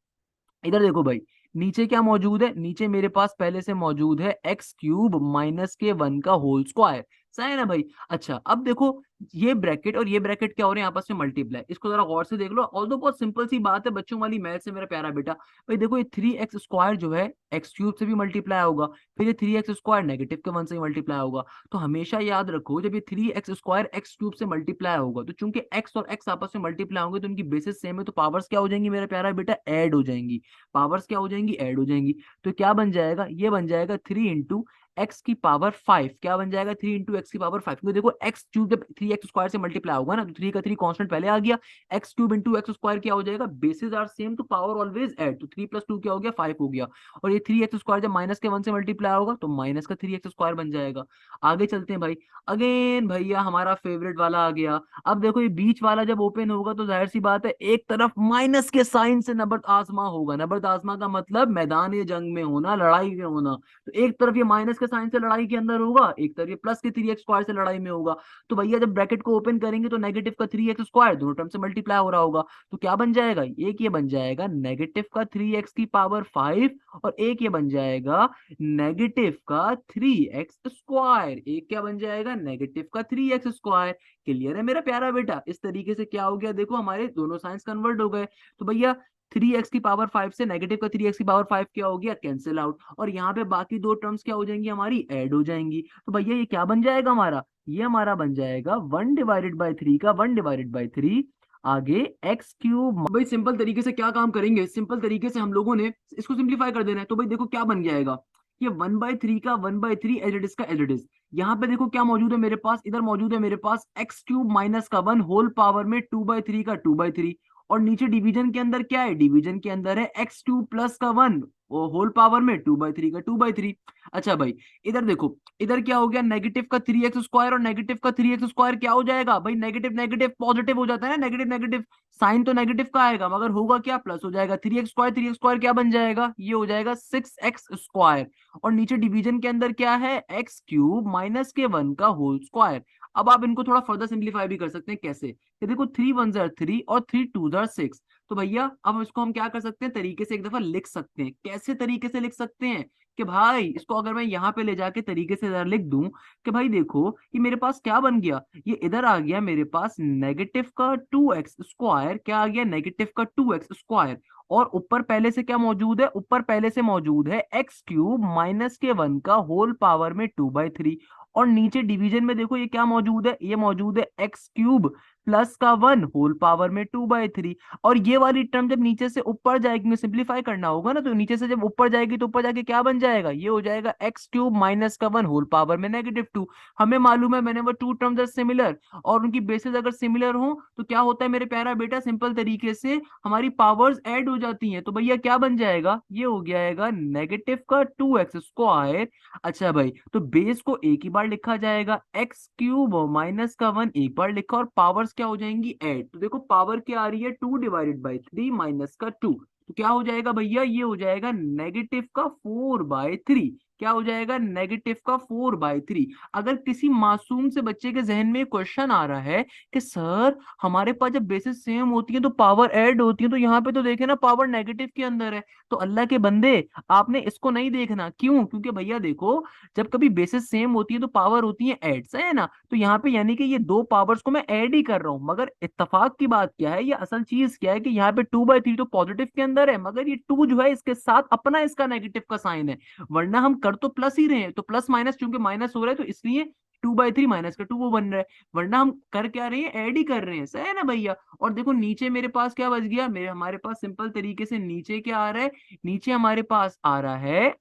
इधर देखो भाई नीचे क्या मौजूद है? नीचे मेरे पास पहले से मौजूद है एक्स क्यूब माइनस के 1 का होल स्क्वायर। सही है ना भाई? अच्छा अब देखो ये ब्रैकेट और ये ब्रैकेट क्या हो रहे हैं? आपस में मल्टीप्लाई। इसको जरा गौर से देख लो। ऑल्दो बहुत सिंपल सी बात है, बच्चों वाली मैथ से मेरा प्यारा बेटा। भाई देखो ये 3x² जो है एक्स क्यूब से भी मल्टीप्लाई होगा, फिर ये 3x² नेगेटिव के 1 से भी मल्टीप्लाई होगा। तो हमेशा याद रखो जब ये 3x² एक्स क्यूब से मल्टीप्लाई होगा तो चूंकि x और x आपस में मल्टीप्लाई होंगे तो उनकी बेसिस सेम है, तो पावर्स क्या हो जाएंगी मेरा प्यारा बेटा? ऐड हो जाएंगी। पावर्स क्या हो जाएंगी? ऐड हो जाएंगी। तो क्या बन जाएगा? ये बन जाएगा 3 × x⁵ क्या बन जाएगा? 3 × x⁵ क्योंकि देखो एक्स क्यूब जब 3x² से मल्टीप्लाई होगा ना तो 3 का 3 कांस्टेंट पहले आ गया। एक्स क्यूब इंटू x² क्या हो जाएगा? बेसिस आर सेम तो पावर ऑलवेज ऐड। तो 3 + 2 क्या हो गया? 5 हो गया। और ये 3x² जब माइनस के 1 से मल्टीप्लाई होगा तो माइनस का 3x² बन जाएगा। आगे चलते हैं भाई। अगेन भैया हमारा फेवरेट वाला आ गया। अब देखो ये बीच वाला जब ओपन होगा तो जाहिर सी बात है एक तरफ माइनस के साइन से नबर्द आसमां होगा। नबर्द आसमां का मतलब मैदान जंग में होना, लड़ाई में होना। तो एक तरफ ये माइनस के साइन से लड़ाई के अंदर होगा, एक तरफ ये प्लस के 3x² से लड़ाई में होगा। तो भैया जब ब्रैकेट को ओपन करेंगे तो नेगेटिव का 3x² दोनों टर्म से मल्टीप्लाई हो रहा होगा। तो क्या बन जाएगा? एक ये बन जाएगा नेगेटिव का 3x⁵ और एक ये बन जाएगा नेगेटिव का 3x²। एक क्या बन जाएगा? नेगेटिव का 3x²। क्लियर है मेरा प्यारा बेटा? इस तरीके से क्या हो गया? देखो हमारे दोनों साइंस कन्वर्ट हो गए। तो भैया 3x⁵ से नेगेटिव का 3x⁵ क्या हो गया? Cancel out. और यहाँ पे बाकी दो टर्म्स क्या हो जाएंगी? हमारी ऐड हो जाएंगी। तो भैया ये क्या बन जाएगा हमारा? ये हमारा बन जाएगा 1/3 का 1/3। आगे एक्स क्यूब। भाई सिंपल तरीके से क्या काम करेंगे? सिंपल तरीके से हम लोगों ने इसको सिंप्लीफाई कर देना है। तो भाई देखो क्या बन जाएगा? ये 1/3 का 1/3 एज इट इज का एज इट इज। यहाँ पे देखो क्या मौजूद है मेरे पास? इधर मौजूद है मेरे पास एक्स क्यूब माइनस का 1 होल पावर में 2/3 का 2/3। और नीचे डिवीजन के अंदर क्या है? डिवीजन के अंदर है एक्स क्यूब प्लस का 1 होल पावर में 2/3 का 2/3। अच्छा भाई इधर देखो, इधर क्या हो गया, नेगेटिव का 3x² और नेगेटिव का 3x² क्या हो जाएगा भाई, नेगेटिव नेगेटिव पॉजिटिव हो जाता है ना, नेगेटिव नेगेटिव साइन तो नेगेटिव का आएगा, मगर होगा क्या, प्लस हो जाएगा। 3x² क्या बन जाएगा, ये हो जाएगा 6x²। और नीचे डिवीजन के अंदर क्या है, x³ माइनस के 1 का होल स्क्वायर। अब आप इनको थोड़ा फर्दर सिंप्लीफाई भी कर सकते हैं, कैसे, ये देखो 3 1 3 और 3 2 6। तो भैया अब इसको हम क्या कर सकते हैं, तरीके से एक दफा लिख सकते हैं। कैसे तरीके से लिख सकते हैं कि भाई इसको अगर मैं यहाँ पे ले जाके तरीके से जरा लिख दूं कि भाई देखो ये मेरे पास क्या बन गया, ये इधर आ गया मेरे पास नेगेटिव का 2x², क्या आ गया, नेगेटिव का 2x²। और ऊपर पहले से क्या मौजूद है, ऊपर पहले से मौजूद है x³ माइनस के 1 का होल पावर में 2/3। और नीचे डिवीजन में देखो ये क्या मौजूद है, ये मौजूद है x³ प्लस का 1 होल पावर में 2/3। और ये वाली टर्म जब नीचे से ऊपर जाएगी, सिंप्लीफाई करना होगा ना, तो नीचे से जब ऊपर जाएगी तो ऊपर जाके क्या बन जाएगा, ये हो जाएगा x³ माइनस का 1 होल पावर में -2। हमें मालूम है मैंने वो टू टर्म्स आर सिमिलर, और उनकी बेसिस अगर सिमिलर हो तो क्या होता है मेरे प्यारा बेटा, सिंपल तरीके से हमारी पावर्स ऐड हो जाती हैं। तो भैया क्या बन जाएगा, ये हो जाएगा नेगेटिव का 2x²। अच्छा भाई तो बेस को एक ही बार लिखा जाएगा, x³ माइनस का 1 एक बार लिखा, और पावर्स क्या हो जाएंगी, ऐड। तो देखो पावर क्या आ रही है, 2/3 माइनस का 2, तो क्या हो जाएगा भैया, ये हो जाएगा नेगेटिव का 4/3। क्या हो जाएगा, नेगेटिव का 4/3। अगर किसी मासूम से बच्चे के जहन में क्वेश्चन आ रहा है कि सर हमारे पास जब बेसिस सेम होती है तो पावर ऐड होती है, तो यहाँ पे तो देखे ना पावर नेगेटिव के अंदर है। तो अल्लाह के बंदे आपने इसको नहीं देखना, क्यों, क्योंकि भैया देखो जब कभी बेसिस सेम होती है तो पावर होती है ऐड, सही है ना। तो यहाँ पे यानी कि ये दो पावर्स को मैं ऐड ही कर रहा हूँ, मगर इत्तेफाक की बात क्या है, ये असल चीज क्या है कि यहाँ पे 2/3 तो पॉजिटिव के अंदर है, मगर ये 2 जो है इसके साथ अपना इसका नेगेटिव का साइन है। वरना हम कर तो प्लस ही रहे हैं, तो प्लस माइनस चूंकि माइनस हो रहा है तो इसलिए 2/3 माइनस का 2 वो बन रहा है। वरना हम कर क्या रहे हैं, ऐड ही कर रहे हैं, सही है ना भैया। और देखो नीचे मेरे पास क्या बच गया, मेरे हमारे पास सिंपल तरीके से नीचे क्या आ रहा है, नीचे हमारे पास आ रहा है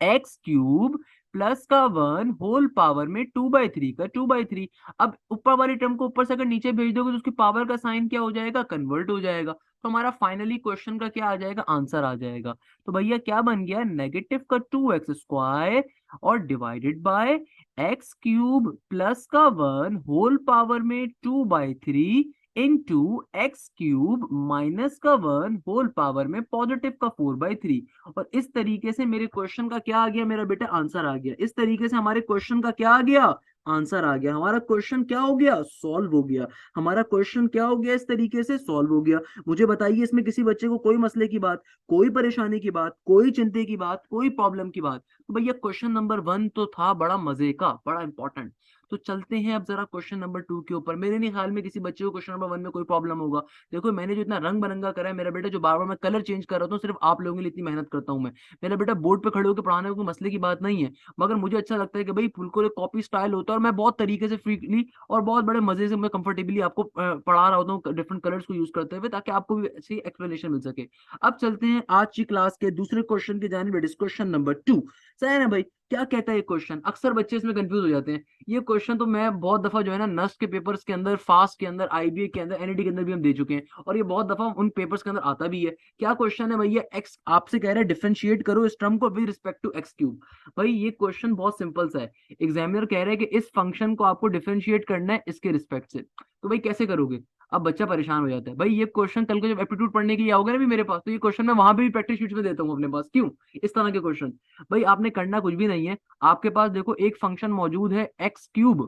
x³ प्लस का 1 होल पावर में 2/3 का 2/3। अब ऊपर वाली टर्म को ऊपर से अगर नीचे भेज दोगे तो उसकी पावर का साइन क्या हो जाएगा, कन्वर्ट हो जाएगा। तो हमारा फाइनली क्वेश्चन का क्या आ जाएगा, आंसर आ जाएगा। तो भैया क्या बन गया, नेगेटिव का 2x² और डिवाइडेड बाय x³ प्लस का 1 होल पावर में 2/3 इंटू x³ माइनस का 1 होल पावर में पॉजिटिव का 4/3। और इस तरीके से मेरे क्वेश्चन का क्या आ गया मेरा बेटा, आंसर आ गया। इस तरीके से हमारे क्वेश्चन का क्या आ गया, आंसर आ गया। हमारा क्वेश्चन क्या हो गया, सॉल्व हो गया। हमारा क्वेश्चन क्या हो गया, इस तरीके से सॉल्व हो गया। मुझे बताइए इसमें किसी बच्चे को कोई मसले की बात, कोई परेशानी की बात, कोई चिंता की बात, कोई प्रॉब्लम की बात। तो भैया क्वेश्चन नंबर 1 तो था बड़ा मजे का, बड़ा इंपॉर्टेंट। तो चलते हैं अब जरा क्वेश्चन नंबर 2 के ऊपर। मेरे नहीं ख्याल में किसी बच्चे को क्वेश्चन नंबर 1 में कोई प्रॉब्लम होगा। देखो मैंने जो इतना रंग बिरंगा करा है मेरा बेटा, जो बार बार मैं कलर चेंज कर रहा हूँ, सिर्फ आप लोगों के लिए इतनी मेहनत करता हूँ मैं। मेरा बेटा बोर्ड पे खड़े होकर पढ़ाने में कोई मसले की बात नहीं है, मगर मुझे अच्छा लगता है कि भाई बिल्कुल एक कॉपी स्टाइल होता है, और मैं बहुत तरीके से फ्रीली और बहुत बड़े मजे से मैं कंफर्टेबली आपको पढ़ा रहा होता हूँ डिफरेंट कलर्स को यूज करते हुए, ताकि आपको भी अच्छी एक्सप्लेनेशन मिल सके। अब चलते हैं आज की क्लास के दूसरे क्वेश्चन की जानिब, क्वेश्चन नंबर 2। सही है ना भाई, क्या कहता है ये क्वेश्चन, अक्सर बच्चे इसमें कंफ्यूज हो जाते हैं। ये क्वेश्चन तो मैं बहुत दफा जो है ना नस्ट के पेपर्स के अंदर, फास्ट के अंदर, आईबीए के अंदर, एनईटी के अंदर भी हम दे चुके हैं, और ये बहुत दफा उन पेपर्स के अंदर आता भी है। क्या क्वेश्चन है भैया, एक्स आपसे कह रहा है डिफरेंशिएट करो इस टर्म को विद रिस्पेक्ट टू x³। भाई ये क्वेश्चन बहुत सिंपल सा है। एग्जामिनर कह रहा है कि इस फंक्शन को आपको डिफरेंशिएट करना है इसके रिस्पेक्ट से, तो भाई कैसे करोगे। अब बच्चा परेशान हो जाता है, भाई ये क्वेश्चन कल को जब एप्टीट्यूड पढ़ने के लिए आओगे ना भी मेरे पास, तो ये क्वेश्चन मैं वहां पे भी प्रैक्टिस शीट में देता हूँ अपने पास। क्यों, इस तरह के क्वेश्चन। भाई आपने करना कुछ भी नहीं है, आपके पास देखो एक फंक्शन मौजूद है x³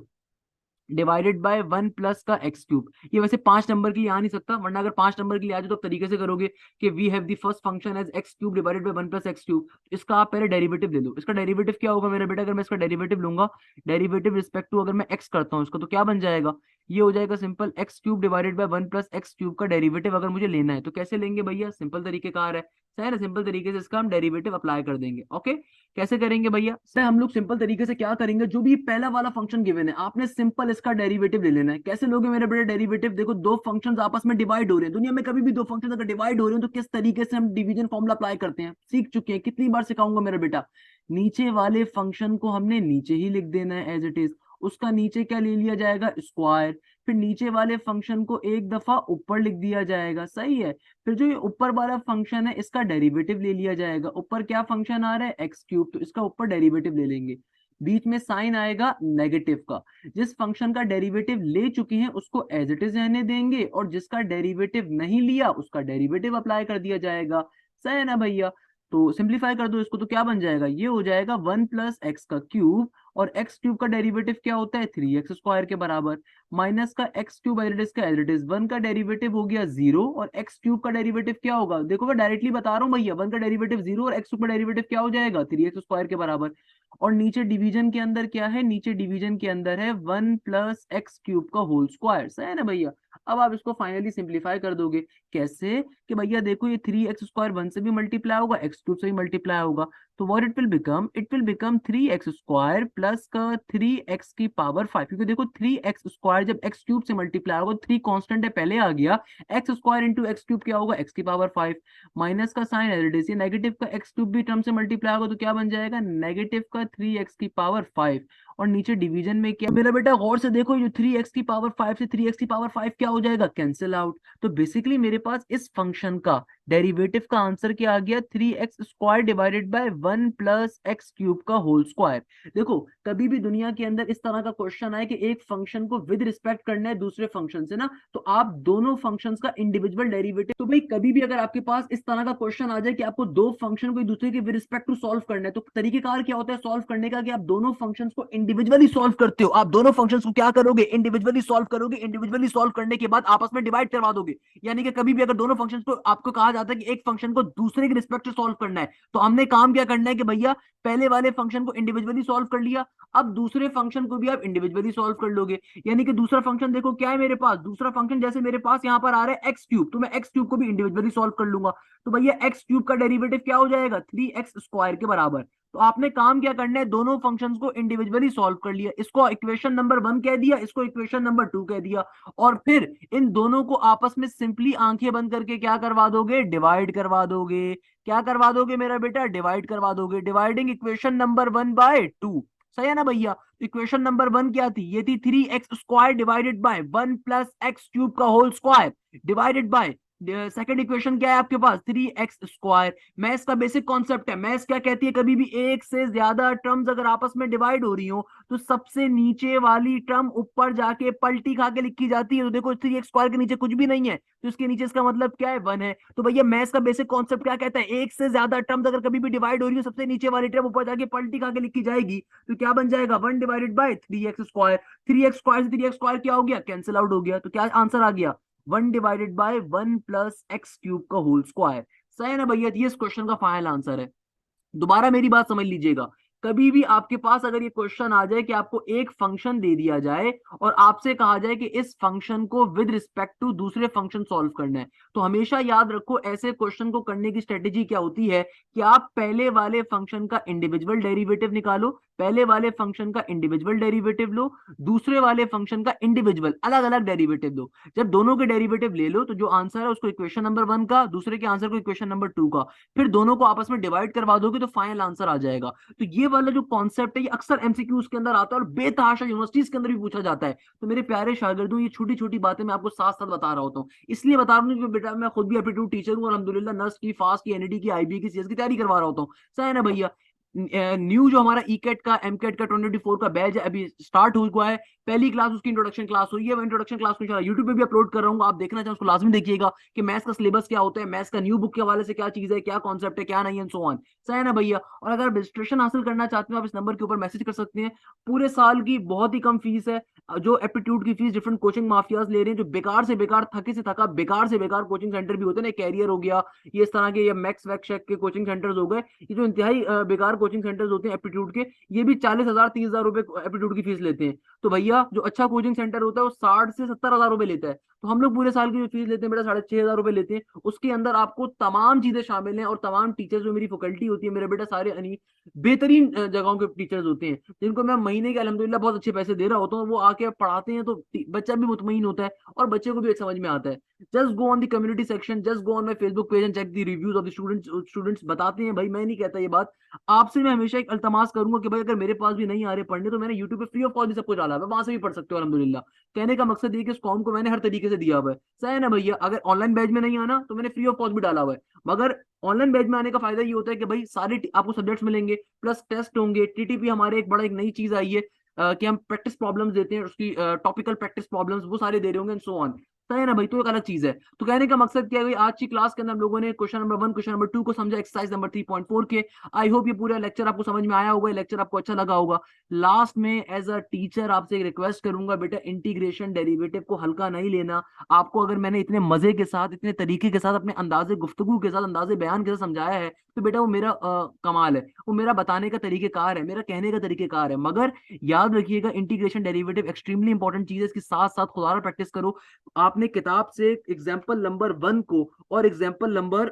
डिवाइडेड बाय 1 प्लस का x³। ये वैसे 5 नंबर के लिए आ नहीं सकता, वरना अगर 5 नंबर के लिए आ जाए तो आप तरीके से करोगे कि we have the first function as x³ divided by 1 plus x³। इसका आप पहले डेरिवेटिव ले लो। इसका डेरिवेटिव क्या होगा मेरा बेटा, अगर मैं इसका डेरिवेटिव लूंगा, डेरिवेटिव रिस्पेक्ट टू अगर मैं x करता हूँ इसको, तो क्या बन जाएगा, ये हो जाएगा simple x³ divided by 1 plus x³ का डेरिवेटिव अगर मुझे लेना है तो कैसे लेंगे भैया, सिंपल तरीके कार है, सही है ना। सिंपल तरीके से इसका हम डेरिवेटिव अप्लाई कर देंगे। ओके, कैसे करेंगे भैया, सर हम लोग सिंपल तरीके से क्या करेंगे, जो भी पहला वाला फंक्शन गिवन है आपने सिंपल इसका डेरिवेटिव ले लेना है। कैसे लोगे मेरे बेटे डेरिवेटिव, देखो दो फंक्शंस आपस में डिवाइड हो रहे हैं, दुनिया में कभी भी दो फंक्शन अगर डिवाइड हो रहे हैं तो किस तरीके से हम डिवीजन फॉर्मूला अप्लाई करते हैं, सीख चुके हैं, कितनी बार सिखाऊंगा मेरा बेटा। नीचे वाले फंक्शन को हमने नीचे ही लिख देना है एज इट इज, उसका नीचे क्या ले लिया जाएगा, स्क्वायर। फिर नीचे वाले फंक्शन को एक दफा ऊपर लिख दिया जाएगा, सही है। फिर जो ये ऊपर वाला फंक्शन है इसका डेरिवेटिव ले लिया जाएगा। ऊपर क्या फंक्शन आ रहा है, एक्स क्यूब, तो इसका ऊपर डेरिवेटिव ले लेंगे। बीच में साइन आएगा नेगेटिव का। जिस फंक्शन का डेरिवेटिव ले चुके हैं उसको एज इट इज रहने देंगे, और जिसका डेरिवेटिव नहीं लिया उसका डेरिवेटिव अप्लाई कर दिया जाएगा, सही है ना भैया। तो सिंप्लीफाई कर दो इसको, तो क्या बन जाएगा, ये हो जाएगा 1 + x का क्यूब, और एक्स क्यूब का डेरिवेटिव क्या होता है, 3x² के बराबर, माइनस का x cube as it is 1 का डेरिवेटिव हो गया 0, और एक्स क्यूब का डेरिवेटिव क्या होगा, देखो मैं डायरेक्टली बता रहा हूँ भैया, 1 का डेरिवेटिव 0 और एक्स क्यूब का डेरिवेटिव क्या हो जाएगा, 3x² के बराबर। और नीचे डिवीजन के अंदर क्या है, नीचे डिवीजन के अंदर है 1 + x³ का होल स्क्वायर, सही है ना भैया। अब आप इसको फाइनली सिंप्लीफाई कर दोगे, कैसे, कि भैया देखो ये 3x² 1 से भी मल्टीप्लाई होगा, x³ से भी मल्टीप्लाई होगा, तो what it will become 3x² plus का 3x⁵, क्योंकि देखो 3x² जब x³ से मल्टीप्लाई होगा, 3 कांस्टेंट है पहले आ गया, x² इंटू x³ क्या होगा, x⁵, माइनस का sign as it is, negative का x³ भी टर्म से मल्टीप्लाई होगा, तो क्या बन जाएगा, नेगेटिव का 3x⁵। और नीचे डिवीजन में क्या, मेरा बेटा गौर से देखो, ये 3x⁵ से 3x⁵ क्या हो जाएगा, कैंसिल आउट। तो बेसिकली मेरे पास इस फंक्शन का डेरिवेटिव का आंसर क्या आ गया, 3x² डिवाइडेड बाय 1 + x³ का होल स्क्वायर। देखो कभी भी दुनिया के अंदर इस तरह का क्वेश्चन आए कि एक फंक्शन को विद रिस्पेक्ट करना है दूसरे फंक्शन से ना, तो आप दोनों फंक्शंस का इंडिविजुअल डेरिवेटिव, तो भाई कभी भी अगर आपके पास इस तरह का क्वेश्चन आ जाए कि आपको दो फंक्शन को एक दूसरे के विद रिस्पेक्ट टू सॉल्व करना है, तो तरीकेकार क्या होता है सॉल्व करने का, कि आप दोनों फंक्शंस को इंडिविजुअली सॉल्व करते हो। आप दोनों फंक्शंस को क्या करोगे, इंडिविजुअली सॉल्व करोगे, इंडिविजुअली सॉल्व करने के बाद आपस में डिवाइड करवा दोगे। यानी कि कभी भी अगर दोनों फंक्शंस को आपको कहा जाता है कि एक फंक्शन को दूसरे के रिस्पेक्ट से सॉल्व करना है, तो हमने काम क्या करना है कि भैया पहले वाले फंक्शन को इंडिविजुअली सॉल्व कर लिया, अब दूसरे फंक्शन को भी आप इंडिविजुअली सॉल्व कर लोगे। यानी कि दूसरा फंक्शन देखो क्या है मेरे पास, दूसरा फंक्शन जैसे मेरे पास यहाँ पर आ रहा है x³, तो मैं x³ को भी इंडिविजुअली सॉल्व कर लूंगा। तो भैया x³ का डेरिवेटिव क्या हो जाएगा, 3x² के बराबर। तो आपने काम क्या करना है, दोनों फंक्शंस को इंडिविजुअली सॉल्व कर लिया, इसको इक्वेशन नंबर 1 कह दिया, इसको इक्वेशन नंबर 2 कह दिया, और फिर इन दोनों को आपस में सिंपली आंखें बंद करके क्या करवा दोगे, डिवाइड करवा दोगे। क्या करवा दोगे मेरा बेटा, डिवाइड करवा दोगे, डिवाइडिंग इक्वेशन नंबर 1/2। सही है ना भैया। इक्वेशन नंबर 1 क्या थी, ये थी 3x² डिवाइडेड बाय 1 + x³ का whole square divided by, second equation क्या है आपके पास, 3x²। मैथ्स का बेसिक कॉन्सेप्ट है, मैथ्स क्या कहती है, कभी भी एक से ज्यादा टर्म्स अगर आपस में डिवाइड हो रही हो, तो सबसे नीचे वाली टर्म ऊपर जाके पलटी खा के लिखी जाती है। तो देखो 3x² के नीचे कुछ भी नहीं है, तो इसके नीचे इसका मतलब क्या है, 1 है। तो भैया मैथ्स का बेसिक कॉन्सेप्ट क्या कहता है, एक से ज्यादा टर्म्स अगर कभी भी डिवाइड हो रही हो, सबसे नीचे वाली टर्म ऊपर जाके पलटी खा के लिखी जाएगी, तो क्या बन जाएगा, 1/3x²। 3x² से 3x² क्या हो गया, कैंसिल आउट हो गया, तो क्या आंसर आ गया, 1/1 + x³ का होल स्क्वायर। सही है ना भैया, ये इस क्वेश्चन का फाइनल आंसर है। दोबारा मेरी बात समझ लीजिएगा, कभी भी आपके पास अगर ये क्वेश्चन आ जाए कि आपको एक फंक्शन दे दिया जाए और आपसे कहा जाए कि इस फंक्शन को विद रिस्पेक्ट टू दूसरे फंक्शन सॉल्व करना है, तो हमेशा याद रखो ऐसे क्वेश्चन को करने की स्ट्रेटेजी क्या होती है कि आप पहले वाले फंक्शन का इंडिविजुअल डेरिवेटिव निकालो, पहले वाले फंक्शन का इंडिविजुअल डेरिवेटिव लो, दूसरे वाले फंक्शन का इंडिविजुअल अलग अलग डेरिवेटिव लो। जब दोनों के डेरिवेटिव ले लो तो जो आंसर है उसको इक्वेशन नंबर 1 का, दूसरे के आंसर को इक्वेशन नंबर 2 का, फिर दोनों को आपस में डिवाइड करवा दोगे तो फाइनल आंसर आ जाएगा। तो ये वाला जो कॉन्सेप्ट है ये अक्सर एमसीक्यूज के अंदर आता है और बेतहाशा यूनिवर्सिटीज के अंदर भी पूछा जाता है। तो मेरे प्यारे शागिर्दों, ये छोटी छोटी बातें मैं आपको साथ साथ बता रहा होता हूँ, इसलिए बता रहा हूँ कि बेटा मैं खुद भी एप्टीट्यूड टीचर हूँ और अल्हम्दुलिल्लाह नर्स की, फास्ट की, एनईटी की, आईबी की, सीएस की तैयारी करवा रहा होता हूँ। सही है ना भैया। न्यू जो हमारा ईकेट का, एमकेट का 2024 का बैच है अभी स्टार्ट हुआ है, पहली क्लास उसकी इंट्रोडक्शन क्लास हुई है। इंट्रोडक्शन क्लास को इंशाल्लाह यूट्यूब पे भी अपलोड कर रहा हूँ, आप देखना चाहें उसको लाजमी देखिएगा कि मैथ्स का सिलेबस क्या होता है, मैथ्स का न्यू बुक के हवाले से क्या चीज है, क्या कॉन्सेप्ट है, क्या नहीं है, सो ऑन। सही है ना भैया। और अगर रजिस्ट्रेशन हासिल करना चाहते हो आप इस नंबर के ऊपर मैसेज कर सकते हैं। पूरे साल की बहुत ही कम फीस है, जो एप्टीट्यूड की फीस डिफरेंट कोचिंग माफियाज ले रहे हैं, जो बेकार से बेकार, थके से थका, बेकार से बेकार कोचिंग सेंटर भी होते हैं ना, कैरियर हो गया, ये इस तरह के, या मैक्स वैक्स के कोचिंग सेंटर्स हो गए, ये जो इंतहाई बेकार कोचिंग सेंटर्स होते हैं एप्टीट्यूड के, ये भी 40,000 30,000 रुपए एप्टीट्यूड की फीस लेते हैं। तो भैया जो अच्छा कोचिंग सेंटर होता है वो 60 से 70 हजार रुपए लेता है, तो हम लोग पूरे साल की जो फीस लेते हैं बेटा 6,500 रुपए लेते हैं। उसके अंदर आपको तमाम चीजें शामिल हैं और तमाम टीचर्स जो मेरी फैकल्टी होती है मेरे बेटा सारे बेहतरीन जगहों के टीचर्स होते हैं, जिनको मैं महीने के अल्हम्दुलिल्लाह बहुत अच्छे पैसे दे रहा होता हूँ। वो आके पढ़ाते हैं तो बच्चा भी मुतमईन होता है और बच्चे को भी समझ में आता है। Just go on the community section, just go on my Facebook page and check the reviews of the students. Students बताते हैं, भाई मैं नहीं कहता ये बात, आप आपसे मैं हमेशा एक अल्तमास करूंगा कि भाई अगर मेरे पास भी नहीं आ रहे पढ़ने तो मैंने यूट्यूब पे फ्री ऑफ कॉस्ट भी सब कुछ डाला है, वहां से भी पढ़ सकते हो अल्हम्दुलिल्लाह। कहने का मकसद ये है कि इस कौम को मैंने हर तरीके से दिया हुआ है, सही है ना भैया। अगर ऑनलाइन बैच में नहीं आना तो मैंने फ्री ऑफ कॉस्ट भी डाला हुआ है, मगर ऑनलाइन बैच में आने का फायदा ये होता है कि भाई सारे आपको सब्जेक्ट्स मिलेंगे, प्लस टेस्ट होंगे। टीटीपी हमारे एक बड़ा एक नई चीज आई है कि हम प्रैक्टिस प्रॉब्लम्स देते हैं, उसकी टॉपिकल प्रैक्टिस प्रॉब्लम्स वो सारे दे रहे होंगे एंड सो ऑन। सही है ना भाई, तो एक अलग चीज है। तो कहने का मकसद क्या है भाई, आज की क्लास के अंदर हम लोगों ने क्वेश्चन नंबर 1 क्वेश्चन नंबर 2 को समझा, एक्सरसाइज नंबर 3.4 के। आई होप ये पूरा लेक्चर आपको समझ में आया होगा, लेक्चर आपको अच्छा लगा होगा। लास्ट में एज अ टीचर आपसे एक रिक्वेस्ट करूंगा, बेटा इंटीग्रेशन डेरिवेटिव को हल्का नहीं लेना। आपको अगर मैंने इतने मजे के साथ, इतने तरीके के साथ, अपने अंदाजे गुफ्तगू के साथ, अंदाजे बयान के साथ समझाया है, तो बेटा वो मेरा कमाल है, वो मेरा बताने का तरीकेकार है, मेरा कहने का तरीकेकार है। मगर याद रखिएगा, इंटीग्रेशन डेरिवेटिव एक्सट्रीमली इंपॉर्टेंट चीज है, इसके साथ साथ खुदारा प्रैक्टिस करो। आपने किताब से एग्जाम्पल नंबर 1 को और एग्जाम्पल नंबर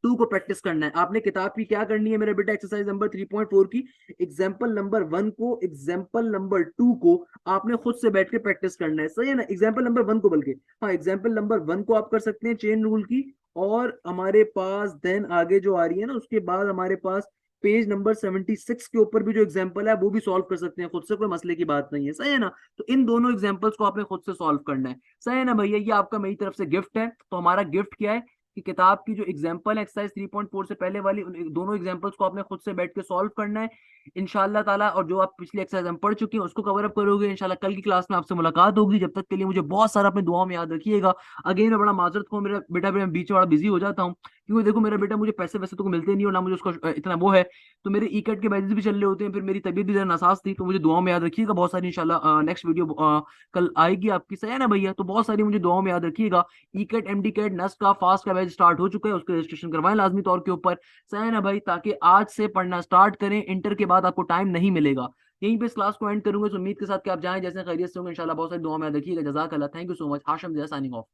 2 को प्रैक्टिस करना है। आपने किताब की क्या करनी है मेरा बेटा, एक्सरसाइज नंबर 3.4 की एग्जाम्पल नंबर 1 को, एग्जाम्पल नंबर 2 को आपने खुद से बैठ के प्रैक्टिस करना है, सही है ना। एग्जाम्पल नंबर 1 को, बल्कि हाँ एग्जाम्पल नंबर 1 को आप कर सकते हैं चेन रूल की। और हमारे पास देन आगे जो आ रही है ना, उसके बाद हमारे पास पेज नंबर 76 के ऊपर भी जो एग्जाम्पल है वो भी सॉल्व कर सकते हैं खुद से, कोई मसले की बात नहीं है, सही है ना। तो इन दोनों एग्जाम्पल्स को आपने खुद से सॉल्व करना है, सही है ना भैया। ये आपका मेरी तरफ से गिफ्ट है। तो हमारा गिफ्ट क्या है कि किताब की जो एग्जाम्पल है एक्सरसाइज 3.4 से पहले वाली, उन दोनों एग्जाम्पल्स को आपने खुद से बैठ के सॉल्व करना है इंशाल्लाह ताला। और जो आप पिछली एक्सरसाइज हम पढ़ चुके हैं उसको कवर अप करोगे इंशाल्लाह। कल की क्लास में आपसे मुलाकात होगी, जब तक के लिए मुझे बहुत सारा अपने दुआओं में याद रखिएगा। अगेन मैं बड़ा माजरत हूँ मेरा बेटा, मैं बीच में बड़ा बिजी हो जाता हूँ, क्योंकि देखो मेरा बेटा, मुझे पैसे वैसे तो मिलते नहीं और ना मुझे उसका इतना वो है। तो मेरे ई कैट के बैचेस भी चल रहे होते हैं, फिर मेरी तबीयत भी जरा नासाज थी, तो मुझे दुआओं में याद रखिएगा बहुत सारी। इंशाल्लाह नेक्स्ट वीडियो कल आएगी आपकी, सही है ना भैया। तो बहुत सारी मुझे दुआओं में याद रखिएगा। E CAT, M D CAT, NUST का, फास्ट का बैच स्टार्ट हो चुका है, उसके रजिस्ट्रेशन करवाएं लाजमी तौर के ऊपर, सही है ना भाई, ताकि आज से पढ़ना स्टार्ट करें। इंटर के बाद आपको टाइम नहीं मिलेगा। यहीं पे इस क्लास को एंड करूंगा, इस उम्मीद के साथ कि आप जाएं जैसे खैरियत से होंगे इंशाल्लाह। बहुत सारी दुआ में याद रखिएगा। जज़ाक अल्लाह, thank you so much. Hashim जैसा साइनिंग ऑफ।